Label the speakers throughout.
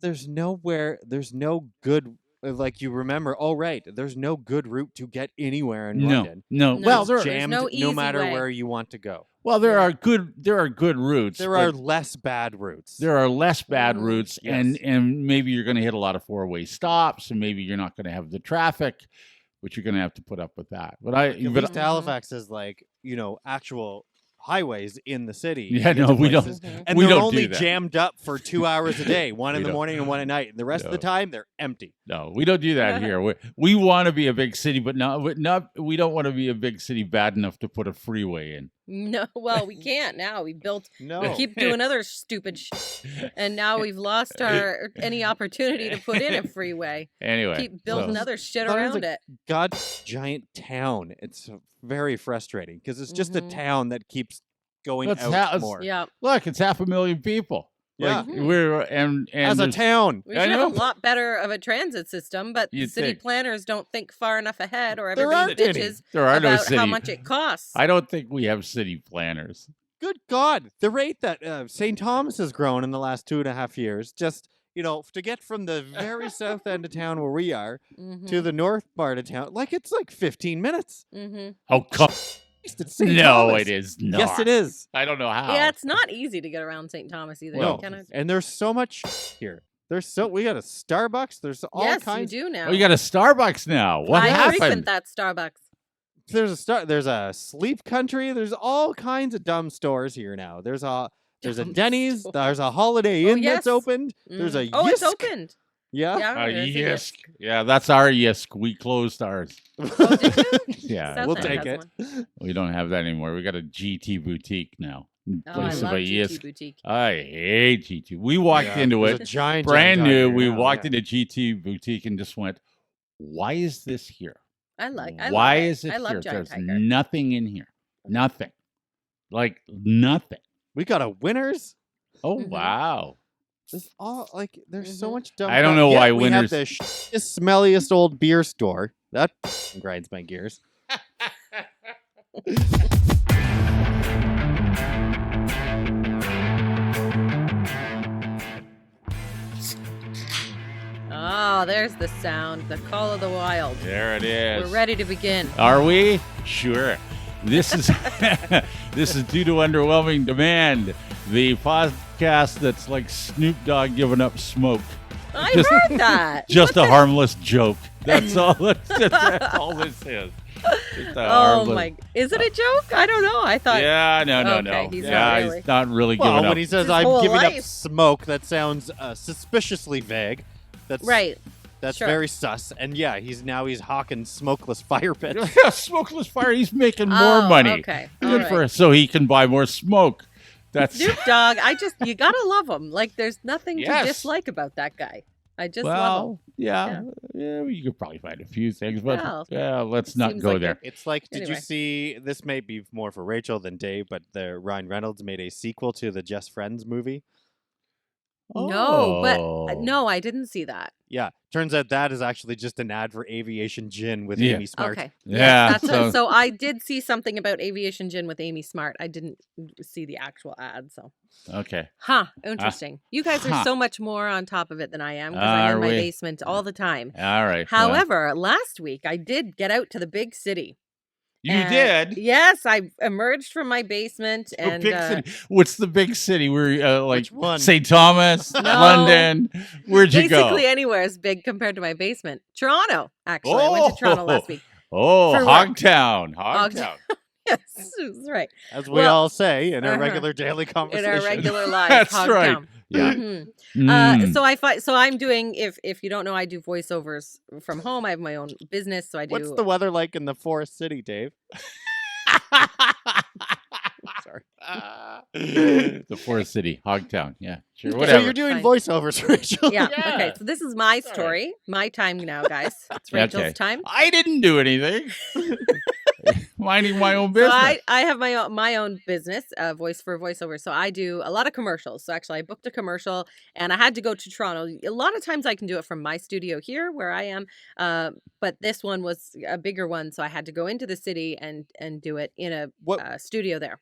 Speaker 1: there's no good, like, you remember, oh, right, there's no good route to get anywhere in London.
Speaker 2: No.
Speaker 3: No.
Speaker 2: Well,
Speaker 1: It's
Speaker 2: there
Speaker 1: jammed
Speaker 3: no
Speaker 1: no
Speaker 3: easy
Speaker 1: matter
Speaker 3: way.
Speaker 1: where you want to go.
Speaker 3: Yeah.
Speaker 2: are good routes.
Speaker 1: There
Speaker 2: but
Speaker 1: are less bad routes.
Speaker 2: There are less bad
Speaker 3: Mhm.
Speaker 2: routes,
Speaker 1: Yes.
Speaker 2: and maybe you're going to hit a lot of four-way stops, and maybe you're not going to have the traffic, but you're going to have to put up with that. But
Speaker 1: At least
Speaker 3: Mhm.
Speaker 1: Halifax is like, actual highways in the city.
Speaker 2: Yeah,
Speaker 1: to get
Speaker 2: no,
Speaker 1: to
Speaker 2: we don't.
Speaker 1: places.
Speaker 3: Mhm.
Speaker 1: And
Speaker 2: we
Speaker 1: they're
Speaker 2: don't
Speaker 1: only
Speaker 2: do that.
Speaker 1: jammed up for 2 hours a day, one in
Speaker 2: We
Speaker 1: the
Speaker 2: don't.
Speaker 1: morning and one at night. And the rest of the
Speaker 2: No.
Speaker 1: time, they're empty.
Speaker 2: No, we don't do that here. We want to be a big city, but not. We don't want to be a big city bad enough to put a freeway in.
Speaker 3: No, well, we can't now. We
Speaker 1: No.
Speaker 3: keep doing other stupid and now we've lost any opportunity to put in a freeway.
Speaker 2: Anyway,
Speaker 3: Keep building
Speaker 2: so-
Speaker 3: other shit
Speaker 1: London's
Speaker 3: around
Speaker 1: a
Speaker 3: it.
Speaker 1: God giant town. It's very frustrating because it's just a
Speaker 3: Mhm.
Speaker 1: town that keeps going
Speaker 2: Let's
Speaker 1: out more.
Speaker 3: Yeah.
Speaker 2: look, it's 500,000 people.
Speaker 1: Yeah.
Speaker 2: Like, we're and
Speaker 1: As a
Speaker 2: there's-
Speaker 1: town.
Speaker 3: We
Speaker 2: I
Speaker 3: should have a
Speaker 2: know.
Speaker 3: lot better of a transit system, but
Speaker 2: You'd
Speaker 3: city
Speaker 2: think.
Speaker 3: planners don't think far enough ahead, or
Speaker 1: There
Speaker 3: everybody
Speaker 1: aren't any.
Speaker 3: bitches
Speaker 2: there are no
Speaker 3: about
Speaker 2: city.
Speaker 3: how much it costs.
Speaker 2: I don't think we have city planners.
Speaker 1: Good God. The rate that St. Thomas has grown in the last 2.5 years, just, to get from the very south end of town where we are
Speaker 3: Mm-hmm.
Speaker 1: to the north part of town, it's like 15 minutes.
Speaker 3: Mm-hmm.
Speaker 2: Oh, come.
Speaker 1: It's St.
Speaker 2: No,
Speaker 1: Thomas.
Speaker 2: it is not.
Speaker 1: Yes, it is.
Speaker 2: I don't know how.
Speaker 3: Yeah, it's not easy to get around St. Thomas either.
Speaker 2: No.
Speaker 3: You kinda-
Speaker 1: And there's so much here. We got a Starbucks. There's all
Speaker 3: yes,
Speaker 1: kinds.
Speaker 3: you do now.
Speaker 2: Oh, you got a Starbucks now. What
Speaker 3: I
Speaker 2: happened?
Speaker 3: frequent that Starbucks.
Speaker 1: There's a Sleep Country. There's all kinds of dumb stores here now. There's a
Speaker 3: Dumb
Speaker 1: Denny's.
Speaker 3: stores.
Speaker 1: There's a Holiday
Speaker 3: Oh,
Speaker 1: Inn that's
Speaker 3: yes.
Speaker 1: opened. There's a
Speaker 3: Oh, it's
Speaker 1: Yisk.
Speaker 3: opened.
Speaker 1: Yeah.
Speaker 3: Yeah, there's a
Speaker 2: Yisk. Yeah, that's our Yisk. We closed ours.
Speaker 3: Oh, did you?
Speaker 2: Yeah,
Speaker 3: South
Speaker 1: we'll
Speaker 3: End
Speaker 1: take
Speaker 3: has
Speaker 1: it.
Speaker 3: one.
Speaker 2: we don't have that anymore. We got a GT boutique now. in
Speaker 3: Oh, I
Speaker 2: place of
Speaker 3: love
Speaker 2: a
Speaker 3: GT
Speaker 2: Yisk.
Speaker 3: Boutique.
Speaker 2: I hate GT. We walked
Speaker 1: Yeah,
Speaker 2: into
Speaker 1: there's
Speaker 2: it
Speaker 1: a giant
Speaker 2: brand new.
Speaker 1: here
Speaker 2: We
Speaker 1: now,
Speaker 2: walked
Speaker 1: yeah.
Speaker 2: into GT boutique and just went, "Why is this here?
Speaker 3: I
Speaker 2: Why
Speaker 3: love
Speaker 2: is it
Speaker 3: I love
Speaker 2: here?
Speaker 3: Giant
Speaker 2: There's
Speaker 3: Tiger.
Speaker 2: nothing in here. Nothing. Like nothing.
Speaker 1: We got a Winners.
Speaker 2: Oh
Speaker 3: Mhm.
Speaker 2: wow.
Speaker 1: There's there's so
Speaker 3: Mhm.
Speaker 1: much dumb.
Speaker 2: I don't
Speaker 1: stuff.
Speaker 2: know why
Speaker 1: Yet we
Speaker 2: Winners-
Speaker 1: have the smelliest old beer store. That grinds my gears.
Speaker 3: Oh, there's the sound, the call of the wild.
Speaker 2: There it is.
Speaker 3: We're ready to begin.
Speaker 2: Are we? Sure. This is this is due to underwhelming demand. The podcast that's like Snoop Dogg giving up smoke.
Speaker 3: I
Speaker 2: Just-
Speaker 3: heard that.
Speaker 2: Just a harmless joke. That's all. That's all this is. Just a
Speaker 3: Oh
Speaker 2: harmless-
Speaker 3: my! Is it a joke? I don't know. I thought.
Speaker 2: Yeah, no.
Speaker 3: Okay, he's not
Speaker 2: yeah,
Speaker 3: really.
Speaker 2: he's not really
Speaker 1: Well,
Speaker 2: giving
Speaker 1: when
Speaker 2: up.
Speaker 1: he says
Speaker 3: His
Speaker 1: I'm
Speaker 3: whole
Speaker 1: giving up
Speaker 3: life.
Speaker 1: smoke, that sounds suspiciously vague. That's
Speaker 3: Right.
Speaker 1: That's
Speaker 3: Sure.
Speaker 1: very sus. And yeah, he's hawking smokeless fire pits.
Speaker 2: Smokeless fire. He's making more
Speaker 3: Oh,
Speaker 2: money.
Speaker 3: okay. All
Speaker 2: Good
Speaker 3: right.
Speaker 2: for so he can buy more smoke. That's
Speaker 3: Snoop Dogg. You gotta love him. Like, there's nothing
Speaker 2: Yes.
Speaker 3: to dislike about that guy. I just love him.
Speaker 2: well, yeah, you could probably find a few things, but
Speaker 3: Well,
Speaker 2: yeah, let's not
Speaker 3: seems
Speaker 2: go
Speaker 3: like
Speaker 2: there.
Speaker 1: It's like, did you
Speaker 3: Anyway.
Speaker 1: see? This may be more for Rachel than Dave, but the Ryan Reynolds made a sequel to the Just Friends movie.
Speaker 3: No, but
Speaker 2: Oh.
Speaker 3: no, I didn't see that.
Speaker 1: Yeah, turns out that is actually just an ad for Aviation Gin with
Speaker 2: Yeah.
Speaker 1: Amy Smart.
Speaker 3: Okay.
Speaker 2: Yeah,
Speaker 3: That's
Speaker 2: so-
Speaker 3: so I did see something about Aviation Gin with Amy Smart. I didn't see the actual ad, so.
Speaker 2: Okay.
Speaker 3: Interesting. You guys are
Speaker 2: huh.
Speaker 3: so much more on top of it than I am because I'm
Speaker 2: Are
Speaker 3: in my
Speaker 2: we?
Speaker 3: basement all the time.
Speaker 2: All right. well,
Speaker 3: However, last week I did get out to the big city.
Speaker 2: you
Speaker 3: And-
Speaker 2: did.
Speaker 3: Yes, I emerged from my basement
Speaker 2: The
Speaker 3: and
Speaker 2: big city. What's the big city? We're like
Speaker 1: Which one?
Speaker 2: St. Thomas,
Speaker 3: No.
Speaker 2: London. Where'd you go?
Speaker 3: basically anywhere is big compared to my basement. Toronto, actually. I went to Toronto last week.
Speaker 2: Oh,
Speaker 3: For work.
Speaker 2: Hogtown.
Speaker 3: Hog-
Speaker 2: Hogtown.
Speaker 3: Yes, that's right.
Speaker 1: As we
Speaker 3: Well,
Speaker 1: all say in our
Speaker 3: uh-huh.
Speaker 1: regular daily
Speaker 3: In
Speaker 1: conversation.
Speaker 3: our regular lives.
Speaker 2: That's
Speaker 3: Hog
Speaker 2: right.
Speaker 3: Town.
Speaker 2: Yeah.
Speaker 3: Mhm.
Speaker 2: Mm.
Speaker 3: So I'm doing. If you don't know, I do voiceovers from home. I have my own business, so I do.
Speaker 1: What's the weather like in the Forest City, Dave? Sorry.
Speaker 2: The Forest City, Hogtown. Yeah, sure.
Speaker 3: So
Speaker 2: Whatever.
Speaker 1: So you're doing
Speaker 3: Fine.
Speaker 1: voiceovers, Rachel.
Speaker 3: Yeah.
Speaker 2: Yeah.
Speaker 3: Okay. So this is my
Speaker 2: Sorry.
Speaker 3: story, my time now, guys. It's Rachel's
Speaker 2: Okay.
Speaker 3: time.
Speaker 2: I didn't do anything. Minding my own
Speaker 3: So
Speaker 2: business.
Speaker 3: I have my own business, voice for voiceover. So I do a lot of commercials. So actually, I booked a commercial, and I had to go to Toronto. A lot of times, I can do it from my studio here, where I am. But this one was a bigger one, so I had to go into the city and do it in a
Speaker 1: What
Speaker 3: studio there.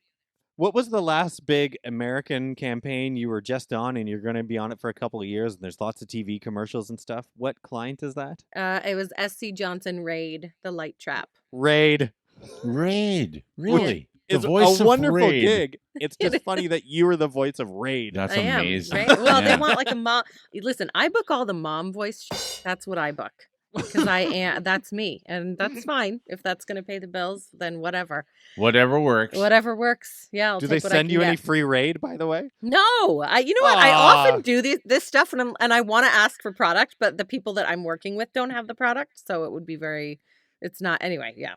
Speaker 1: What was the last big American campaign you were just on, and you're going to be on it for a couple of years, and there's lots of TV commercials and stuff? What client is that?
Speaker 3: It was SC Johnson Raid, the light trap.
Speaker 1: Raid.
Speaker 2: Raid, really? The
Speaker 1: It's
Speaker 2: voice
Speaker 1: a
Speaker 2: of
Speaker 1: wonderful
Speaker 2: Raid.
Speaker 1: gig. It's just funny that you were the voice of Raid.
Speaker 2: That's
Speaker 3: I am,
Speaker 2: amazing.
Speaker 3: right? Well,
Speaker 2: Yeah.
Speaker 3: they want like a mom. Listen, I book all the mom voice. That's what I book because I am. That's me, and that's fine. If that's going to pay the bills, then whatever.
Speaker 2: Whatever works.
Speaker 3: Whatever works. Yeah. I'll
Speaker 1: Do
Speaker 3: take
Speaker 1: they
Speaker 3: what I
Speaker 1: send
Speaker 3: can
Speaker 1: you any
Speaker 3: get.
Speaker 1: free Raid, by the way?
Speaker 3: No, you know what? I
Speaker 1: Aw.
Speaker 3: often do this stuff, and I want to ask for product, but the people that I'm working with don't have the product, so it would be very. It's not anyway. Yeah.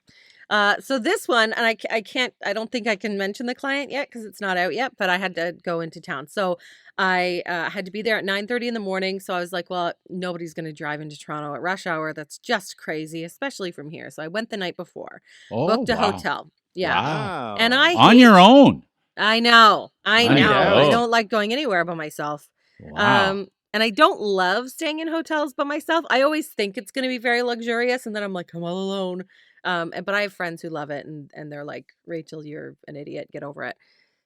Speaker 3: So this one, and I don't think I can mention the client yet because it's not out yet, but I had to go into town. So I had to be there at 9:30 in the morning. So I was like, well, nobody's going to drive into Toronto at rush hour. That's just crazy, especially from here. So I went the night before, booked a
Speaker 2: wow.
Speaker 3: hotel. Yeah.
Speaker 2: Wow.
Speaker 3: And I
Speaker 2: On
Speaker 3: hate-
Speaker 2: your own.
Speaker 3: I know. I
Speaker 2: I
Speaker 3: know. I
Speaker 2: know.
Speaker 3: don't like going anywhere by myself.
Speaker 2: Wow.
Speaker 3: And I don't love staying in hotels by myself. I always think it's going to be very luxurious, and then I'm like, I'm all alone. But I have friends who love it, and they're like, Rachel, you're an idiot. Get over it.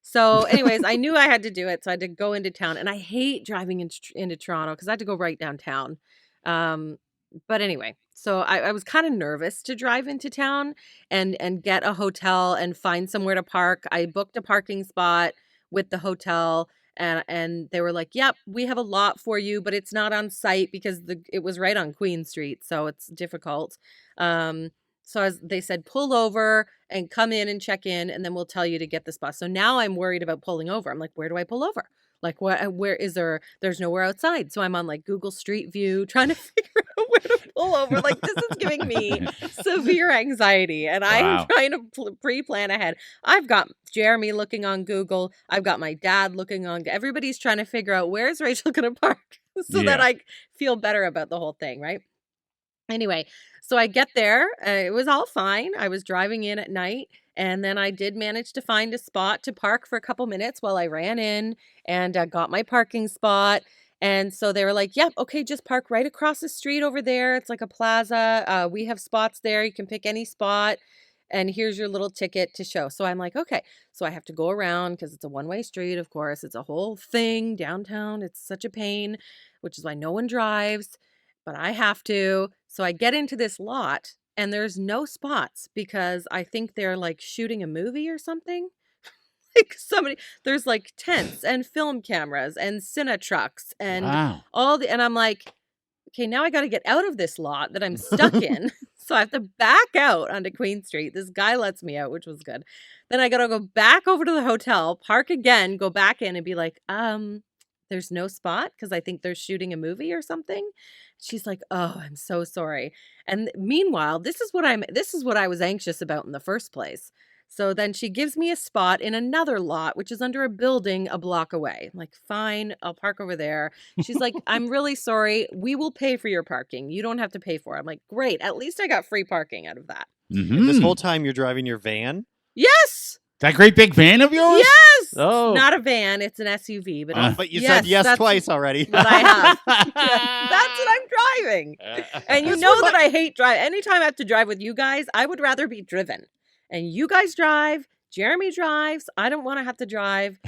Speaker 3: So, anyways, I knew I had to do it, so I had to go into town, and I hate driving into Toronto because I had to go right downtown. But anyway, so I was kind of nervous to drive into town and get a hotel and find somewhere to park. I booked a parking spot with the hotel. And they were like, yep, we have a lot for you, but it's not on site because it was right on Queen Street. So it's difficult. They said, pull over and come in and check in, and then we'll tell you to get this bus. So now I'm worried about pulling over. I'm like, where do I pull over? Like, where is there? There's nowhere outside. So I'm on like Google Street View trying to figure out where to pull over. Like, this is giving me severe anxiety. And
Speaker 2: Wow.
Speaker 3: I'm trying to pre-plan ahead. I've got Jeremy looking on Google. I've got my dad looking on. Everybody's trying to figure out where's Rachel going to park so that
Speaker 2: Yeah.
Speaker 3: I feel better about the whole thing, right? Anyway, so I get there. It was all fine. I was driving in at night, and then I did manage to find a spot to park for a couple minutes while I ran in and got my parking spot. And so they were like, yep, okay, just park right across the street over there. It's like a plaza. We have spots there. You can pick any spot. And here's your little ticket to show. So I'm like, okay. So I have to go around because it's a one-way street, of course. It's a whole thing downtown. It's such a pain, which is why no one drives. But I have to. So I get into this lot and there's no spots because I think they're like shooting a movie or something. Like there's like tents and film cameras and cine trucks and
Speaker 2: Wow.
Speaker 3: and I'm like, okay, now I got to get out of this lot that I'm stuck in. So I have to back out onto Queen Street. This guy lets me out, which was good. Then I got to go back over to the hotel, park again, go back in and be like, there's no spot because I think they're shooting a movie or something. She's like, oh, I'm so sorry. And meanwhile, this is what I was anxious about in the first place. So then she gives me a spot in another lot, which is under a building a block away. I'm like, fine, I'll park over there. She's like, I'm really sorry. We will pay for your parking. You don't have to pay for it. I'm like, great. At least I got free parking out of that.
Speaker 2: Mhm.
Speaker 1: This whole time you're driving your van?
Speaker 3: Yes.
Speaker 2: That great big van of yours?
Speaker 3: Yes.
Speaker 2: Oh.
Speaker 3: Not a van. It's an SUV. But
Speaker 1: But you
Speaker 3: yes,
Speaker 1: said yes
Speaker 3: that's
Speaker 1: twice already.
Speaker 3: what I have. Yeah, that's what I'm driving. And you
Speaker 1: That's
Speaker 3: know
Speaker 1: what
Speaker 3: that I hate drive. Anytime I have to drive with you guys, I would rather be driven. And you guys drive. Jeremy drives. I don't want to have to drive.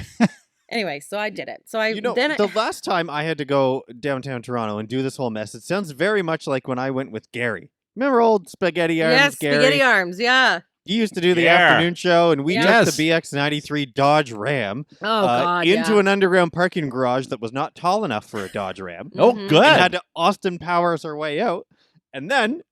Speaker 3: Anyway, so I did it. So
Speaker 1: The last time I had to go downtown Toronto and do this whole mess, it sounds very much like when I went with Gary. Remember old Spaghetti Arms,
Speaker 3: yes,
Speaker 1: Gary?
Speaker 3: spaghetti arms. Yeah.
Speaker 1: You used to do the
Speaker 2: Yeah.
Speaker 1: afternoon show, and we
Speaker 3: Yeah.
Speaker 1: took the BX-93 Dodge Ram
Speaker 3: Oh God.
Speaker 1: into
Speaker 3: yeah.
Speaker 1: an underground parking garage that was not tall enough for a Dodge Ram.
Speaker 2: Oh,
Speaker 3: Mhm.
Speaker 2: good.
Speaker 1: And had to Austin Powers our way out. And then,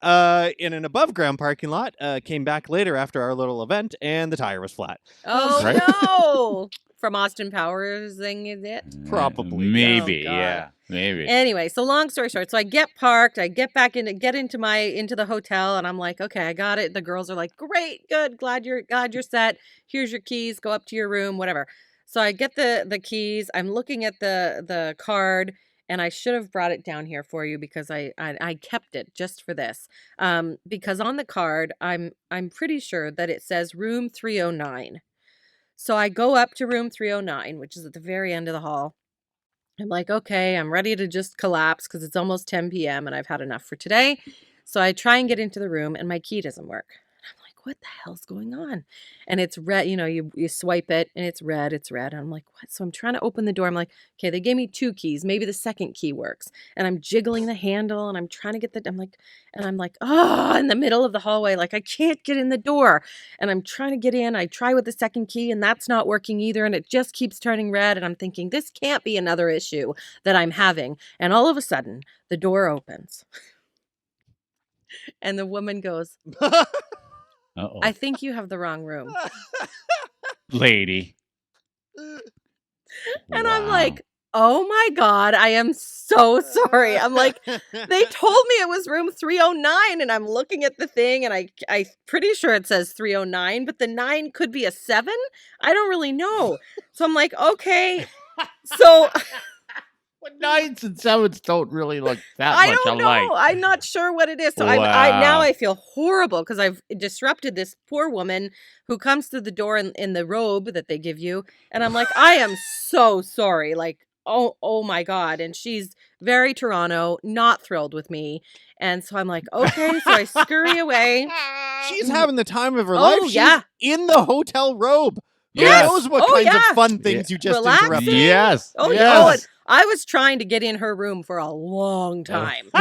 Speaker 1: in an above-ground parking lot, came back later after our little event, and the tire was flat.
Speaker 3: Oh
Speaker 2: Right.
Speaker 3: no. From Austin Powers, is it?
Speaker 1: Probably.
Speaker 2: Maybe.
Speaker 3: Oh, God.
Speaker 2: Yeah. Maybe.
Speaker 3: Anyway, so long story short, so I get parked, I get back into the hotel, and I'm like, okay, I got it. The girls are like, great, good, glad you're set. Here's your keys, go up to your room, whatever. So I get the keys. I'm looking at the card, and I should have brought it down here for you because I kept it just for this. Because on the card, I'm pretty sure that it says room 309. So I go up to room 309, which is at the very end of the hall. I'm like, okay, I'm ready to just collapse because it's almost 10 p.m. and I've had enough for today. So I try and get into the room and my key doesn't work. I'm like, what the hell's going on? And it's red, you swipe it and it's red. And I'm like, what? So I'm trying to open the door. I'm like, okay, they gave me 2 keys. Maybe the second key works. And I'm jiggling the handle and I'm trying to get I'm like, oh, in the middle of the hallway, like I can't get in the door. And I'm trying to get in. I try with the second key and that's not working either. And it just keeps turning red. And I'm thinking, this can't be another issue that I'm having. And all of a sudden, the door opens. And the woman goes,
Speaker 2: Uh-oh.
Speaker 3: I think you have the wrong room.
Speaker 2: Lady.
Speaker 3: And I'm like, oh my God, I am so sorry. I'm like, they told me it was room 309 and I'm looking at the thing and I'm pretty sure it says 309, but the 9 could be a 7. I don't really know. So I'm like, okay. So
Speaker 2: But 9s and 7s don't really look that
Speaker 3: I
Speaker 2: much
Speaker 3: don't
Speaker 2: alike.
Speaker 3: know. I'm not sure what it is. So
Speaker 2: Wow.
Speaker 3: now I feel horrible because I've disrupted this poor woman who comes through the door in the robe that they give you. And I'm like, I am so sorry. Like, oh my God. And she's very Toronto, not thrilled with me. And so I'm like, okay. So I scurry away.
Speaker 1: She's having the time of her
Speaker 3: Oh,
Speaker 1: life. She's
Speaker 3: yeah.
Speaker 1: in the hotel robe. Who
Speaker 2: Yes.
Speaker 1: knows what
Speaker 3: Oh,
Speaker 1: kinds
Speaker 3: yeah.
Speaker 1: of fun things you just
Speaker 3: Relaxing.
Speaker 1: interrupted?
Speaker 2: Yes.
Speaker 3: Oh,
Speaker 2: yes.
Speaker 3: yeah. Oh, and I was trying to get in her room for a long time.
Speaker 1: She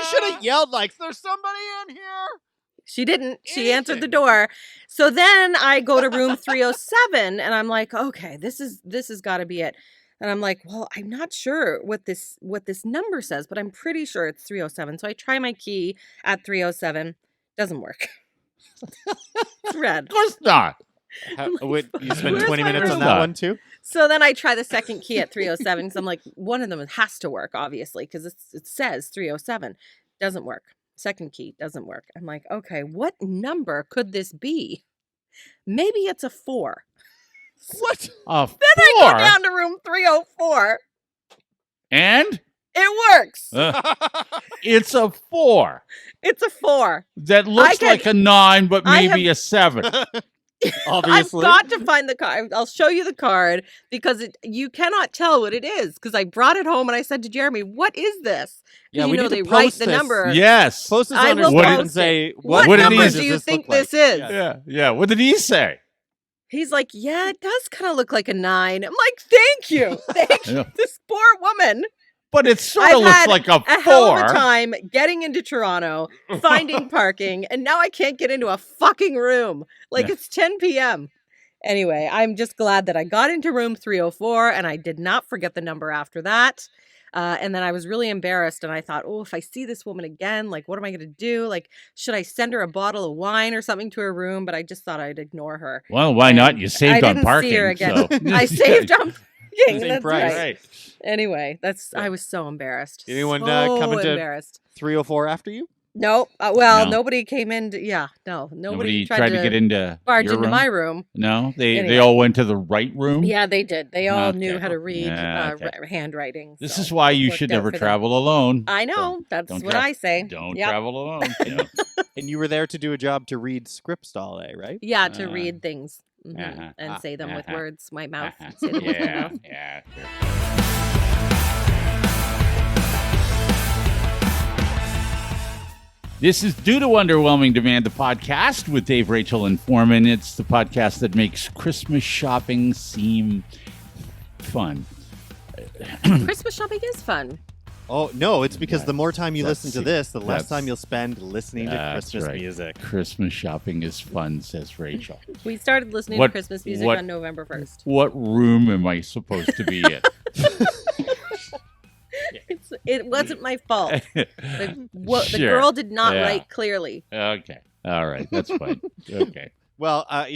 Speaker 1: should have yelled like, "There's somebody in here!"
Speaker 3: She didn't. She answered the door. So then I go to room 307 and I'm like, okay, this has got to be it. And I'm like, well, I'm not sure what this number says, but I'm pretty sure it's 307. So I try my key at 307. Doesn't work. It's red.
Speaker 2: Of course not.
Speaker 1: You spent
Speaker 3: Where's
Speaker 1: 20
Speaker 3: my
Speaker 1: minutes on
Speaker 3: room?
Speaker 1: that one too?
Speaker 3: So then I try the second key at 307 because I'm like, one of them has to work, obviously, because it says 307. Doesn't work. Second key doesn't work. I'm like, okay, what number could this be? Maybe it's a 4.
Speaker 1: What?
Speaker 2: A
Speaker 3: Then I go
Speaker 2: 4?
Speaker 3: down to room 304.
Speaker 2: And
Speaker 3: It works.
Speaker 2: It's a 4.
Speaker 3: It's a 4.
Speaker 2: That looks like a 9, but
Speaker 3: I
Speaker 2: maybe a 7.
Speaker 1: Obviously.
Speaker 3: I've got to find the card. I'll show you the card because you cannot tell what it is because I brought it home and I said to Jeremy, what is this?
Speaker 1: Yeah,
Speaker 3: You
Speaker 1: we
Speaker 3: know,
Speaker 1: need to
Speaker 3: they write
Speaker 1: post
Speaker 3: the
Speaker 1: this.
Speaker 3: number.
Speaker 2: Yes.
Speaker 1: Post this
Speaker 3: I
Speaker 1: on
Speaker 3: will
Speaker 1: our
Speaker 2: post
Speaker 1: and
Speaker 3: it.
Speaker 1: say,
Speaker 3: What
Speaker 2: what did
Speaker 3: number
Speaker 2: these-
Speaker 3: do you
Speaker 1: does
Speaker 3: think
Speaker 1: look like?
Speaker 3: this is?
Speaker 1: Yeah.
Speaker 2: Yeah. What did he say?
Speaker 3: He's like, yeah, it does kind of look like a 9. I'm like, thank you. Thank you.
Speaker 2: Yeah.
Speaker 3: This poor woman.
Speaker 2: But it sort
Speaker 3: I've
Speaker 2: of looks
Speaker 3: had
Speaker 2: like a 4.
Speaker 3: A hell of a time getting into Toronto, finding parking, and now I can't get into a fucking room. Like
Speaker 2: Yeah.
Speaker 3: it's 10 p.m. Anyway, I'm just glad that I got into room 304 and I did not forget the number after that. And then I was really embarrassed and I thought, oh, if I see this woman again, like, what am I going to do? Like, should I send her a bottle of wine or something to her room? But I just thought I'd ignore her.
Speaker 2: Well, why not? You saved
Speaker 3: I
Speaker 2: on
Speaker 3: didn't
Speaker 2: parking.
Speaker 3: see her again.
Speaker 2: So.
Speaker 3: I saved on parking.
Speaker 1: Same
Speaker 3: That's
Speaker 1: price.
Speaker 3: right. Anyway, I was so embarrassed.
Speaker 1: Did anyone
Speaker 3: so
Speaker 1: come into
Speaker 3: embarrassed.
Speaker 1: 304 after you?
Speaker 3: Nope.
Speaker 2: No.
Speaker 3: Nobody came in. Nobody
Speaker 2: tried to get into
Speaker 3: barge
Speaker 2: your
Speaker 3: into
Speaker 2: room?
Speaker 3: my room.
Speaker 2: No, they
Speaker 3: Anyway.
Speaker 2: all went to the right room.
Speaker 3: Yeah, they did. They all knew
Speaker 2: Okay.
Speaker 3: how to read
Speaker 2: Yeah, okay.
Speaker 3: handwriting.
Speaker 2: This
Speaker 3: so
Speaker 2: is why you
Speaker 3: worked
Speaker 2: should
Speaker 3: out
Speaker 2: never
Speaker 3: for them.
Speaker 2: travel alone.
Speaker 3: I know. That's
Speaker 2: don't
Speaker 3: what
Speaker 2: tra-
Speaker 3: I say.
Speaker 2: Don't
Speaker 3: Yep.
Speaker 2: travel alone. Yeah.
Speaker 1: And you were there to do a job to read scripts all day, right?
Speaker 3: Yeah, to
Speaker 2: Uh,
Speaker 3: read things and say them with words. My mouth. Say them with my
Speaker 2: Yeah,
Speaker 3: mouth.
Speaker 2: yeah. Sure. This is Due to Underwhelming Demand, the podcast with Dave, Rachel, and Forman. It's the podcast that makes Christmas shopping seem fun.
Speaker 3: Christmas shopping is fun.
Speaker 1: Oh, no, it's because the more time you
Speaker 2: That's-
Speaker 1: listen to this, the less
Speaker 2: that's-
Speaker 1: time you'll spend listening to
Speaker 2: That's
Speaker 1: Christmas
Speaker 2: right.
Speaker 1: music.
Speaker 2: Christmas shopping is fun, says Rachel.
Speaker 3: We started listening
Speaker 2: What-
Speaker 3: to Christmas music
Speaker 2: what-
Speaker 3: on November 1st.
Speaker 2: What room am I supposed to be in?
Speaker 3: It wasn't my fault. The
Speaker 2: Sure.
Speaker 3: girl did not
Speaker 2: Yeah.
Speaker 3: write clearly.
Speaker 2: Okay. All right. That's fine. Okay.
Speaker 1: Well, I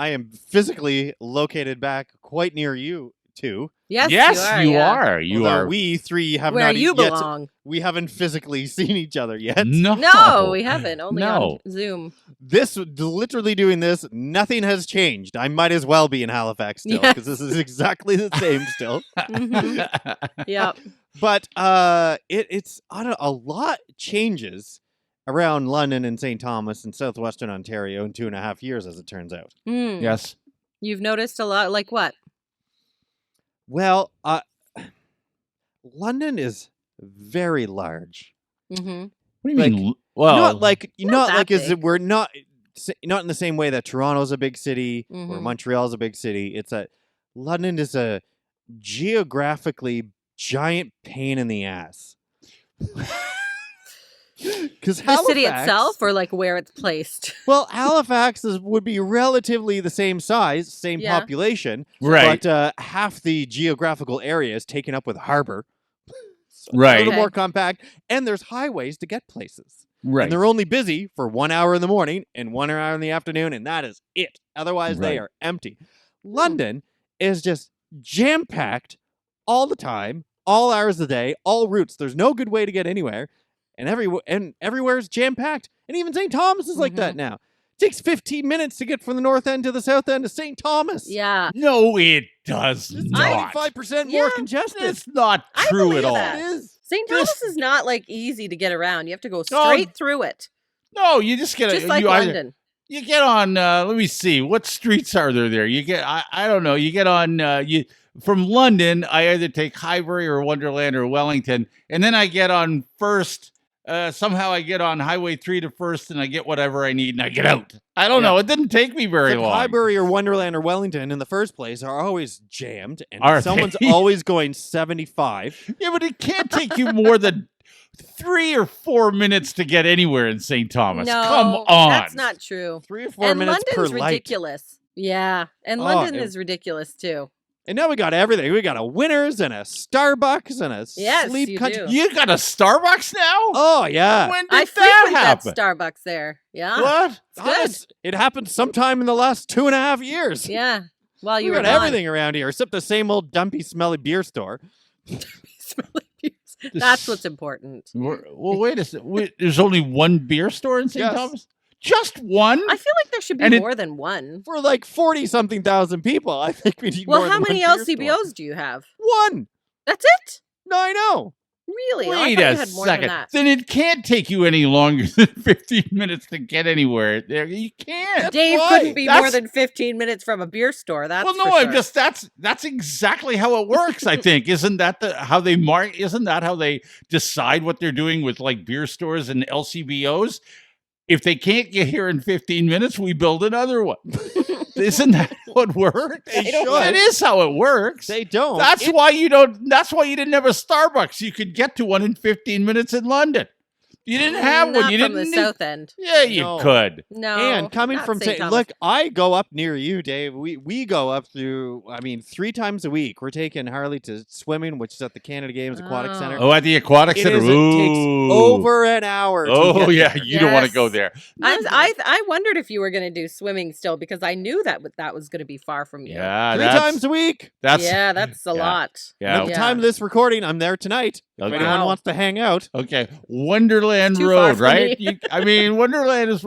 Speaker 1: am physically located back quite near you two.
Speaker 3: Yes,
Speaker 2: you
Speaker 3: yeah.
Speaker 2: are. You
Speaker 1: Although
Speaker 2: are.
Speaker 1: We three have
Speaker 3: Where
Speaker 1: not
Speaker 3: you
Speaker 1: yet.
Speaker 3: belong.
Speaker 1: We haven't physically seen each other yet.
Speaker 2: No.
Speaker 3: No, we haven't. Only
Speaker 2: No.
Speaker 3: on Zoom.
Speaker 1: Literally doing this, nothing has changed. I might as well be in Halifax still
Speaker 3: Yes.
Speaker 1: because this is exactly the same still.
Speaker 3: Mhm. Yep.
Speaker 1: But it's I don't know, a lot changes around London and St. Thomas and southwestern Ontario in 2.5 years, as it turns out.
Speaker 3: Mm.
Speaker 2: Yes.
Speaker 3: You've noticed a lot. Like what?
Speaker 1: Well, London is very large.
Speaker 3: Mm-hmm.
Speaker 2: What do you mean? Well,
Speaker 1: not like
Speaker 3: that
Speaker 1: as
Speaker 3: big.
Speaker 1: we're not in the same way that Toronto's a big city or
Speaker 3: Mhm.
Speaker 1: Montreal's a big city. It's that London is a geographically giant pain in the ass. Because
Speaker 3: The city itself, or like where it's placed.
Speaker 1: well, Halifax would be relatively the same size, same
Speaker 3: Yeah.
Speaker 1: population,
Speaker 2: right,
Speaker 1: but half the geographical area is taken up with harbor. So a
Speaker 2: Right.
Speaker 1: little more
Speaker 3: Okay.
Speaker 1: compact, and there's highways to get places.
Speaker 2: right,
Speaker 1: And they're only busy for 1 hour in the morning and 1 hour in the afternoon, and that is it. Otherwise, they
Speaker 2: Right.
Speaker 1: are empty. London is just jam-packed all the time, all hours of the day, all routes. There's no good way to get anywhere, and everywhere is jam-packed. And even St. Thomas is like that now. It takes 15 minutes to get from the north end to the south end of St. Thomas.
Speaker 3: Yeah.
Speaker 2: No, it does
Speaker 1: It's
Speaker 2: not.
Speaker 1: 95%
Speaker 3: Yeah.
Speaker 1: more congested.
Speaker 2: It's not
Speaker 3: I
Speaker 2: true at
Speaker 3: believe
Speaker 2: all.
Speaker 3: that.
Speaker 1: It is.
Speaker 3: St.
Speaker 2: This-
Speaker 3: Thomas is not like easy to get around. You have to go straight through it.
Speaker 2: No, you just get
Speaker 3: Just like London.
Speaker 2: You get on. Let me see. What streets are there? You get. I don't know. You get on. You from London. I either take Highbury or Wonderland or Wellington, and then I get on First. Somehow I get on Highway 3 to First, and I get whatever I need, and I get out. I don't
Speaker 1: Yeah.
Speaker 2: know. It didn't take me very
Speaker 1: Like
Speaker 2: long.
Speaker 1: Highbury or Wonderland or Wellington in the first place are always jammed, and
Speaker 2: Are
Speaker 1: someone's
Speaker 2: they?
Speaker 1: always going 75.
Speaker 2: Yeah, but it can't take you more than 3 or 4 minutes to get anywhere in St. Thomas.
Speaker 3: No,
Speaker 2: Come on.
Speaker 3: that's not true.
Speaker 1: 3 or 4
Speaker 3: And
Speaker 1: minutes
Speaker 3: London's
Speaker 1: per light.
Speaker 3: ridiculous. Yeah, and
Speaker 1: Oh,
Speaker 3: London
Speaker 1: it-
Speaker 3: is ridiculous too.
Speaker 1: And now we got everything. We got a Winners and a Starbucks and a
Speaker 3: Yes,
Speaker 1: sleep
Speaker 3: you
Speaker 1: country.
Speaker 3: do.
Speaker 2: You got a Starbucks now?
Speaker 1: Oh yeah.
Speaker 2: When did
Speaker 3: I
Speaker 2: that
Speaker 3: frequent that
Speaker 2: happen?
Speaker 3: Starbucks there. Yeah,
Speaker 2: What?
Speaker 3: it's good.
Speaker 1: It happened sometime in the last 2.5 years.
Speaker 3: Yeah. While
Speaker 1: We
Speaker 3: you were
Speaker 1: got
Speaker 3: gone.
Speaker 1: everything around here except the same old dumpy, smelly beer store.
Speaker 3: That's what's important.
Speaker 2: Well, wait a second. There's only one beer store in St.
Speaker 1: Yes.
Speaker 2: Thomas? Just one?
Speaker 3: I feel like there should be
Speaker 2: And it-
Speaker 3: more than one.
Speaker 1: For like 40-something thousand people, I think we need
Speaker 3: Well,
Speaker 1: more
Speaker 3: how
Speaker 1: than
Speaker 3: many
Speaker 1: one beer
Speaker 3: LCBOs
Speaker 1: store.
Speaker 3: do you have?
Speaker 1: One.
Speaker 3: That's it?
Speaker 1: No, I know.
Speaker 3: Really? I
Speaker 2: Wait
Speaker 3: thought
Speaker 2: a
Speaker 3: you had more
Speaker 2: second.
Speaker 3: than that.
Speaker 2: Then it can't take you any longer than 15 minutes to get anywhere. There, you can't.
Speaker 3: Dave
Speaker 1: why.
Speaker 3: couldn't be more
Speaker 2: That's-
Speaker 3: than 15 minutes from a beer store. That's
Speaker 2: Well, no,
Speaker 3: for
Speaker 2: I'm
Speaker 3: sure.
Speaker 2: just that's exactly how it works. I think isn't that how they mark? Isn't that how they decide what they're doing with like beer stores and LCBOs? If they can't get here in 15 minutes, we build another one. Isn't that how it works?
Speaker 1: They
Speaker 3: don't
Speaker 1: should.
Speaker 2: That is how it works.
Speaker 1: They don't.
Speaker 2: That's why you don't. That's why you didn't have a Starbucks. You could get to one in 15 minutes in London. You didn't have one.
Speaker 3: Not
Speaker 2: You
Speaker 3: from
Speaker 2: didn't.
Speaker 3: the
Speaker 2: need-
Speaker 3: south end.
Speaker 2: Yeah, you
Speaker 1: No.
Speaker 2: could.
Speaker 3: No.
Speaker 1: And coming
Speaker 3: not
Speaker 1: from
Speaker 3: St.
Speaker 1: St.
Speaker 3: Thomas.
Speaker 1: Look, I go up near you, Dave. We go up through. I mean, 3 times a week. We're taking Harley to swimming, which is at the Canada Games Aquatic
Speaker 3: Oh.
Speaker 1: Center.
Speaker 2: Oh, at the aquatic
Speaker 1: It
Speaker 2: center.
Speaker 1: is- it takes
Speaker 2: Ooh.
Speaker 1: over an hour. to
Speaker 2: Oh
Speaker 1: get
Speaker 2: yeah,
Speaker 1: there.
Speaker 2: you don't want to
Speaker 3: Yes.
Speaker 2: go there.
Speaker 3: I wondered if you were going to do swimming still because I knew that was going to be far from you.
Speaker 2: Yeah,
Speaker 1: 3
Speaker 2: that's
Speaker 1: times a week.
Speaker 2: that's
Speaker 3: yeah, that's a
Speaker 2: yeah.
Speaker 3: lot.
Speaker 2: Yeah.
Speaker 1: At the time of this recording, I'm there tonight. If
Speaker 2: Okay.
Speaker 1: anyone
Speaker 3: Wow.
Speaker 1: wants to hang out.
Speaker 2: Okay, Wonderland
Speaker 3: Too far
Speaker 2: Road,
Speaker 3: for
Speaker 2: right?
Speaker 3: me.
Speaker 2: I mean, Wonderland is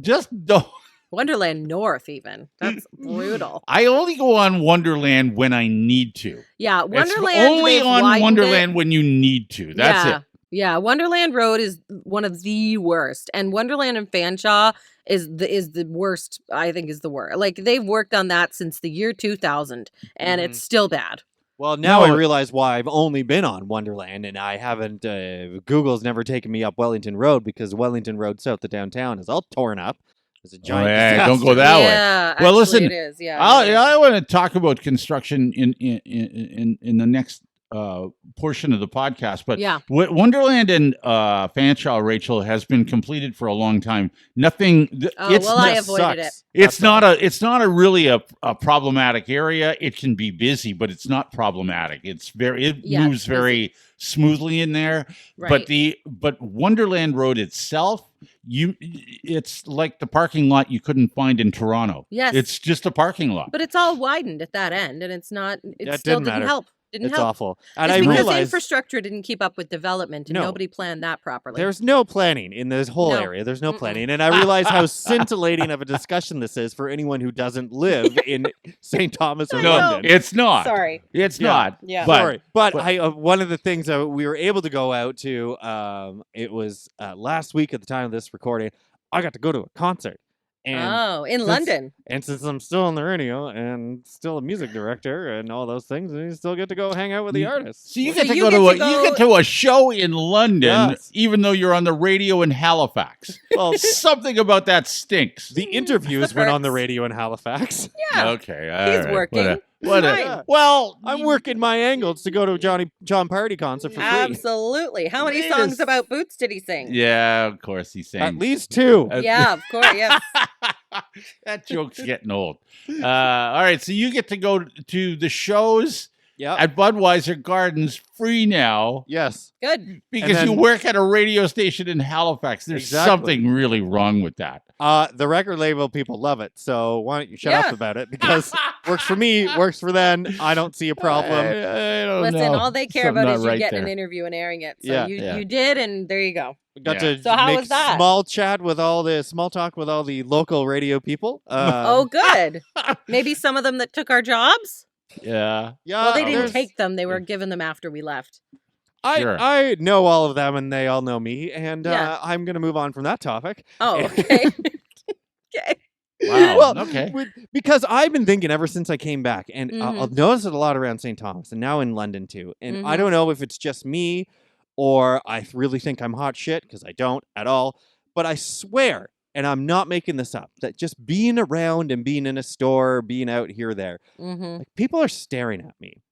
Speaker 2: just don't.
Speaker 3: Wonderland North, even. That's brutal.
Speaker 2: I only go on Wonderland when I need to.
Speaker 3: Yeah,
Speaker 2: It's
Speaker 3: Wonderland.
Speaker 2: only
Speaker 3: they've
Speaker 2: on
Speaker 3: widened
Speaker 2: Wonderland
Speaker 3: it.
Speaker 2: when you need to. That's
Speaker 3: yeah.
Speaker 2: it.
Speaker 3: Yeah, Wonderland Road is one of the worst, and Wonderland and Fanshawe is the worst. I think is the worst. Like they've worked on that since the year 2000, and
Speaker 1: Mhm.
Speaker 3: it's still bad.
Speaker 1: Well, now I
Speaker 2: No.
Speaker 1: realize why I've only been on Wonderland, and I haven't. Google's never taken me up Wellington Road because Wellington Road south of downtown is all torn up. It's a giant.
Speaker 2: yeah, don't
Speaker 1: disaster.
Speaker 2: go that way.
Speaker 3: Yeah,
Speaker 2: Well,
Speaker 3: actually
Speaker 2: listen,
Speaker 3: it is. Yeah,
Speaker 2: I want to talk about construction in the next portion of the podcast, but
Speaker 3: yeah.
Speaker 2: Wonderland and Fanshawe, Rachel, has been completed for a long time. Nothing.
Speaker 3: Oh,
Speaker 2: It's
Speaker 3: well,
Speaker 2: not,
Speaker 3: I avoided it.
Speaker 2: It's
Speaker 1: That's
Speaker 2: not
Speaker 1: all.
Speaker 2: a. It's not a really a problematic area. It can be busy, but it's not problematic. It's very. It
Speaker 3: Yeah,
Speaker 2: moves
Speaker 3: it's
Speaker 2: very smoothly in there.
Speaker 3: Right.
Speaker 2: But Wonderland Road itself, it's like the parking lot you couldn't find in Toronto.
Speaker 3: Yes.
Speaker 2: It's just a parking lot.
Speaker 3: But it's all widened at that end, and it's not. It
Speaker 1: That
Speaker 3: still
Speaker 1: didn't
Speaker 3: didn't
Speaker 1: matter.
Speaker 3: help. Didn't
Speaker 1: It's
Speaker 3: help.
Speaker 1: awful, and
Speaker 3: It's
Speaker 1: I
Speaker 3: because the
Speaker 1: realize
Speaker 3: infrastructure didn't keep up with development, and
Speaker 1: No.
Speaker 3: nobody planned that properly.
Speaker 1: there's no planning in this whole
Speaker 3: No.
Speaker 1: area. There's no
Speaker 3: Mm-mm.
Speaker 1: planning, and I realize how scintillating of a discussion this is for anyone who doesn't live in St. Thomas or
Speaker 3: I
Speaker 2: no,
Speaker 3: know.
Speaker 1: London.
Speaker 2: it's not.
Speaker 3: Sorry.
Speaker 2: It's
Speaker 1: Yeah.
Speaker 2: not.
Speaker 3: Yeah.
Speaker 2: But
Speaker 1: Sorry, but
Speaker 2: but-
Speaker 1: I one of the things that we were able to go out to, it was last week at the time of this recording. I got to go to a concert, And
Speaker 3: in
Speaker 1: since-
Speaker 3: London.
Speaker 1: And since I'm still on the radio and still a music director and all those things, you still get to go hang out with the artists.
Speaker 2: So you
Speaker 3: So
Speaker 2: get to
Speaker 3: you
Speaker 2: go
Speaker 3: get
Speaker 2: to
Speaker 3: to
Speaker 2: a you get to a show in London,
Speaker 1: Yes.
Speaker 2: even though you're on the radio in Halifax.
Speaker 1: Well,
Speaker 2: Something about that stinks.
Speaker 1: the interviews
Speaker 3: the
Speaker 1: went on the
Speaker 3: perks.
Speaker 1: radio in Halifax.
Speaker 3: Yeah.
Speaker 2: Okay, all
Speaker 3: He's
Speaker 2: right,
Speaker 3: working.
Speaker 2: What a,
Speaker 3: Fine.
Speaker 2: well,
Speaker 1: I'm working my angles to go to a John Party concert for free.
Speaker 3: Absolutely. How many
Speaker 2: Wait a
Speaker 3: songs
Speaker 2: s-
Speaker 3: about boots did he sing?
Speaker 2: Yeah, of course he sang.
Speaker 1: At least 2.
Speaker 3: Yeah, of course. Yes.
Speaker 2: That joke's getting old. All right, so you get to go to the shows
Speaker 1: Yep.
Speaker 2: at Budweiser Gardens free now
Speaker 1: Yes.
Speaker 3: Good.
Speaker 2: because
Speaker 1: then-
Speaker 2: you work at a radio station in Halifax. There's
Speaker 1: Exactly.
Speaker 2: something really wrong with that.
Speaker 1: The record label people love it, so why don't you shut
Speaker 3: Yeah.
Speaker 1: up about it? Because works for me, works for them. I don't see a problem.
Speaker 2: I don't
Speaker 3: Listen,
Speaker 2: know.
Speaker 3: all they care
Speaker 2: Something
Speaker 3: about
Speaker 2: not
Speaker 3: is you
Speaker 2: right
Speaker 3: getting
Speaker 2: there.
Speaker 3: an interview and airing it. So
Speaker 1: Yeah.
Speaker 3: you did, and there you go.
Speaker 1: Got
Speaker 2: Yeah.
Speaker 1: to
Speaker 3: So how
Speaker 1: make
Speaker 3: was that?
Speaker 1: small talk with all the local radio people.
Speaker 3: Oh, good. Maybe some of them that took our jobs.
Speaker 2: Yeah.
Speaker 1: yeah.
Speaker 3: Well, they didn't
Speaker 1: there's-
Speaker 3: take them; they were given them after we left.
Speaker 2: Sure.
Speaker 1: I know all of them, and they all know me, and
Speaker 3: Yeah.
Speaker 1: I'm going to move on from that topic.
Speaker 3: Oh, okay. Okay.
Speaker 2: Wow.
Speaker 1: Well,
Speaker 2: Okay.
Speaker 1: because I've been thinking ever since I came back, and
Speaker 3: Mm-hmm.
Speaker 1: I'll notice it a lot around St. Thomas, and now in London too. And I
Speaker 3: Mhm.
Speaker 1: don't know if it's just me, or I really think I'm hot shit because I don't at all. But I swear, and I'm not making this up, that just being around and being in a store, being out here or there,
Speaker 3: Mm-hmm.
Speaker 1: like people are staring at me,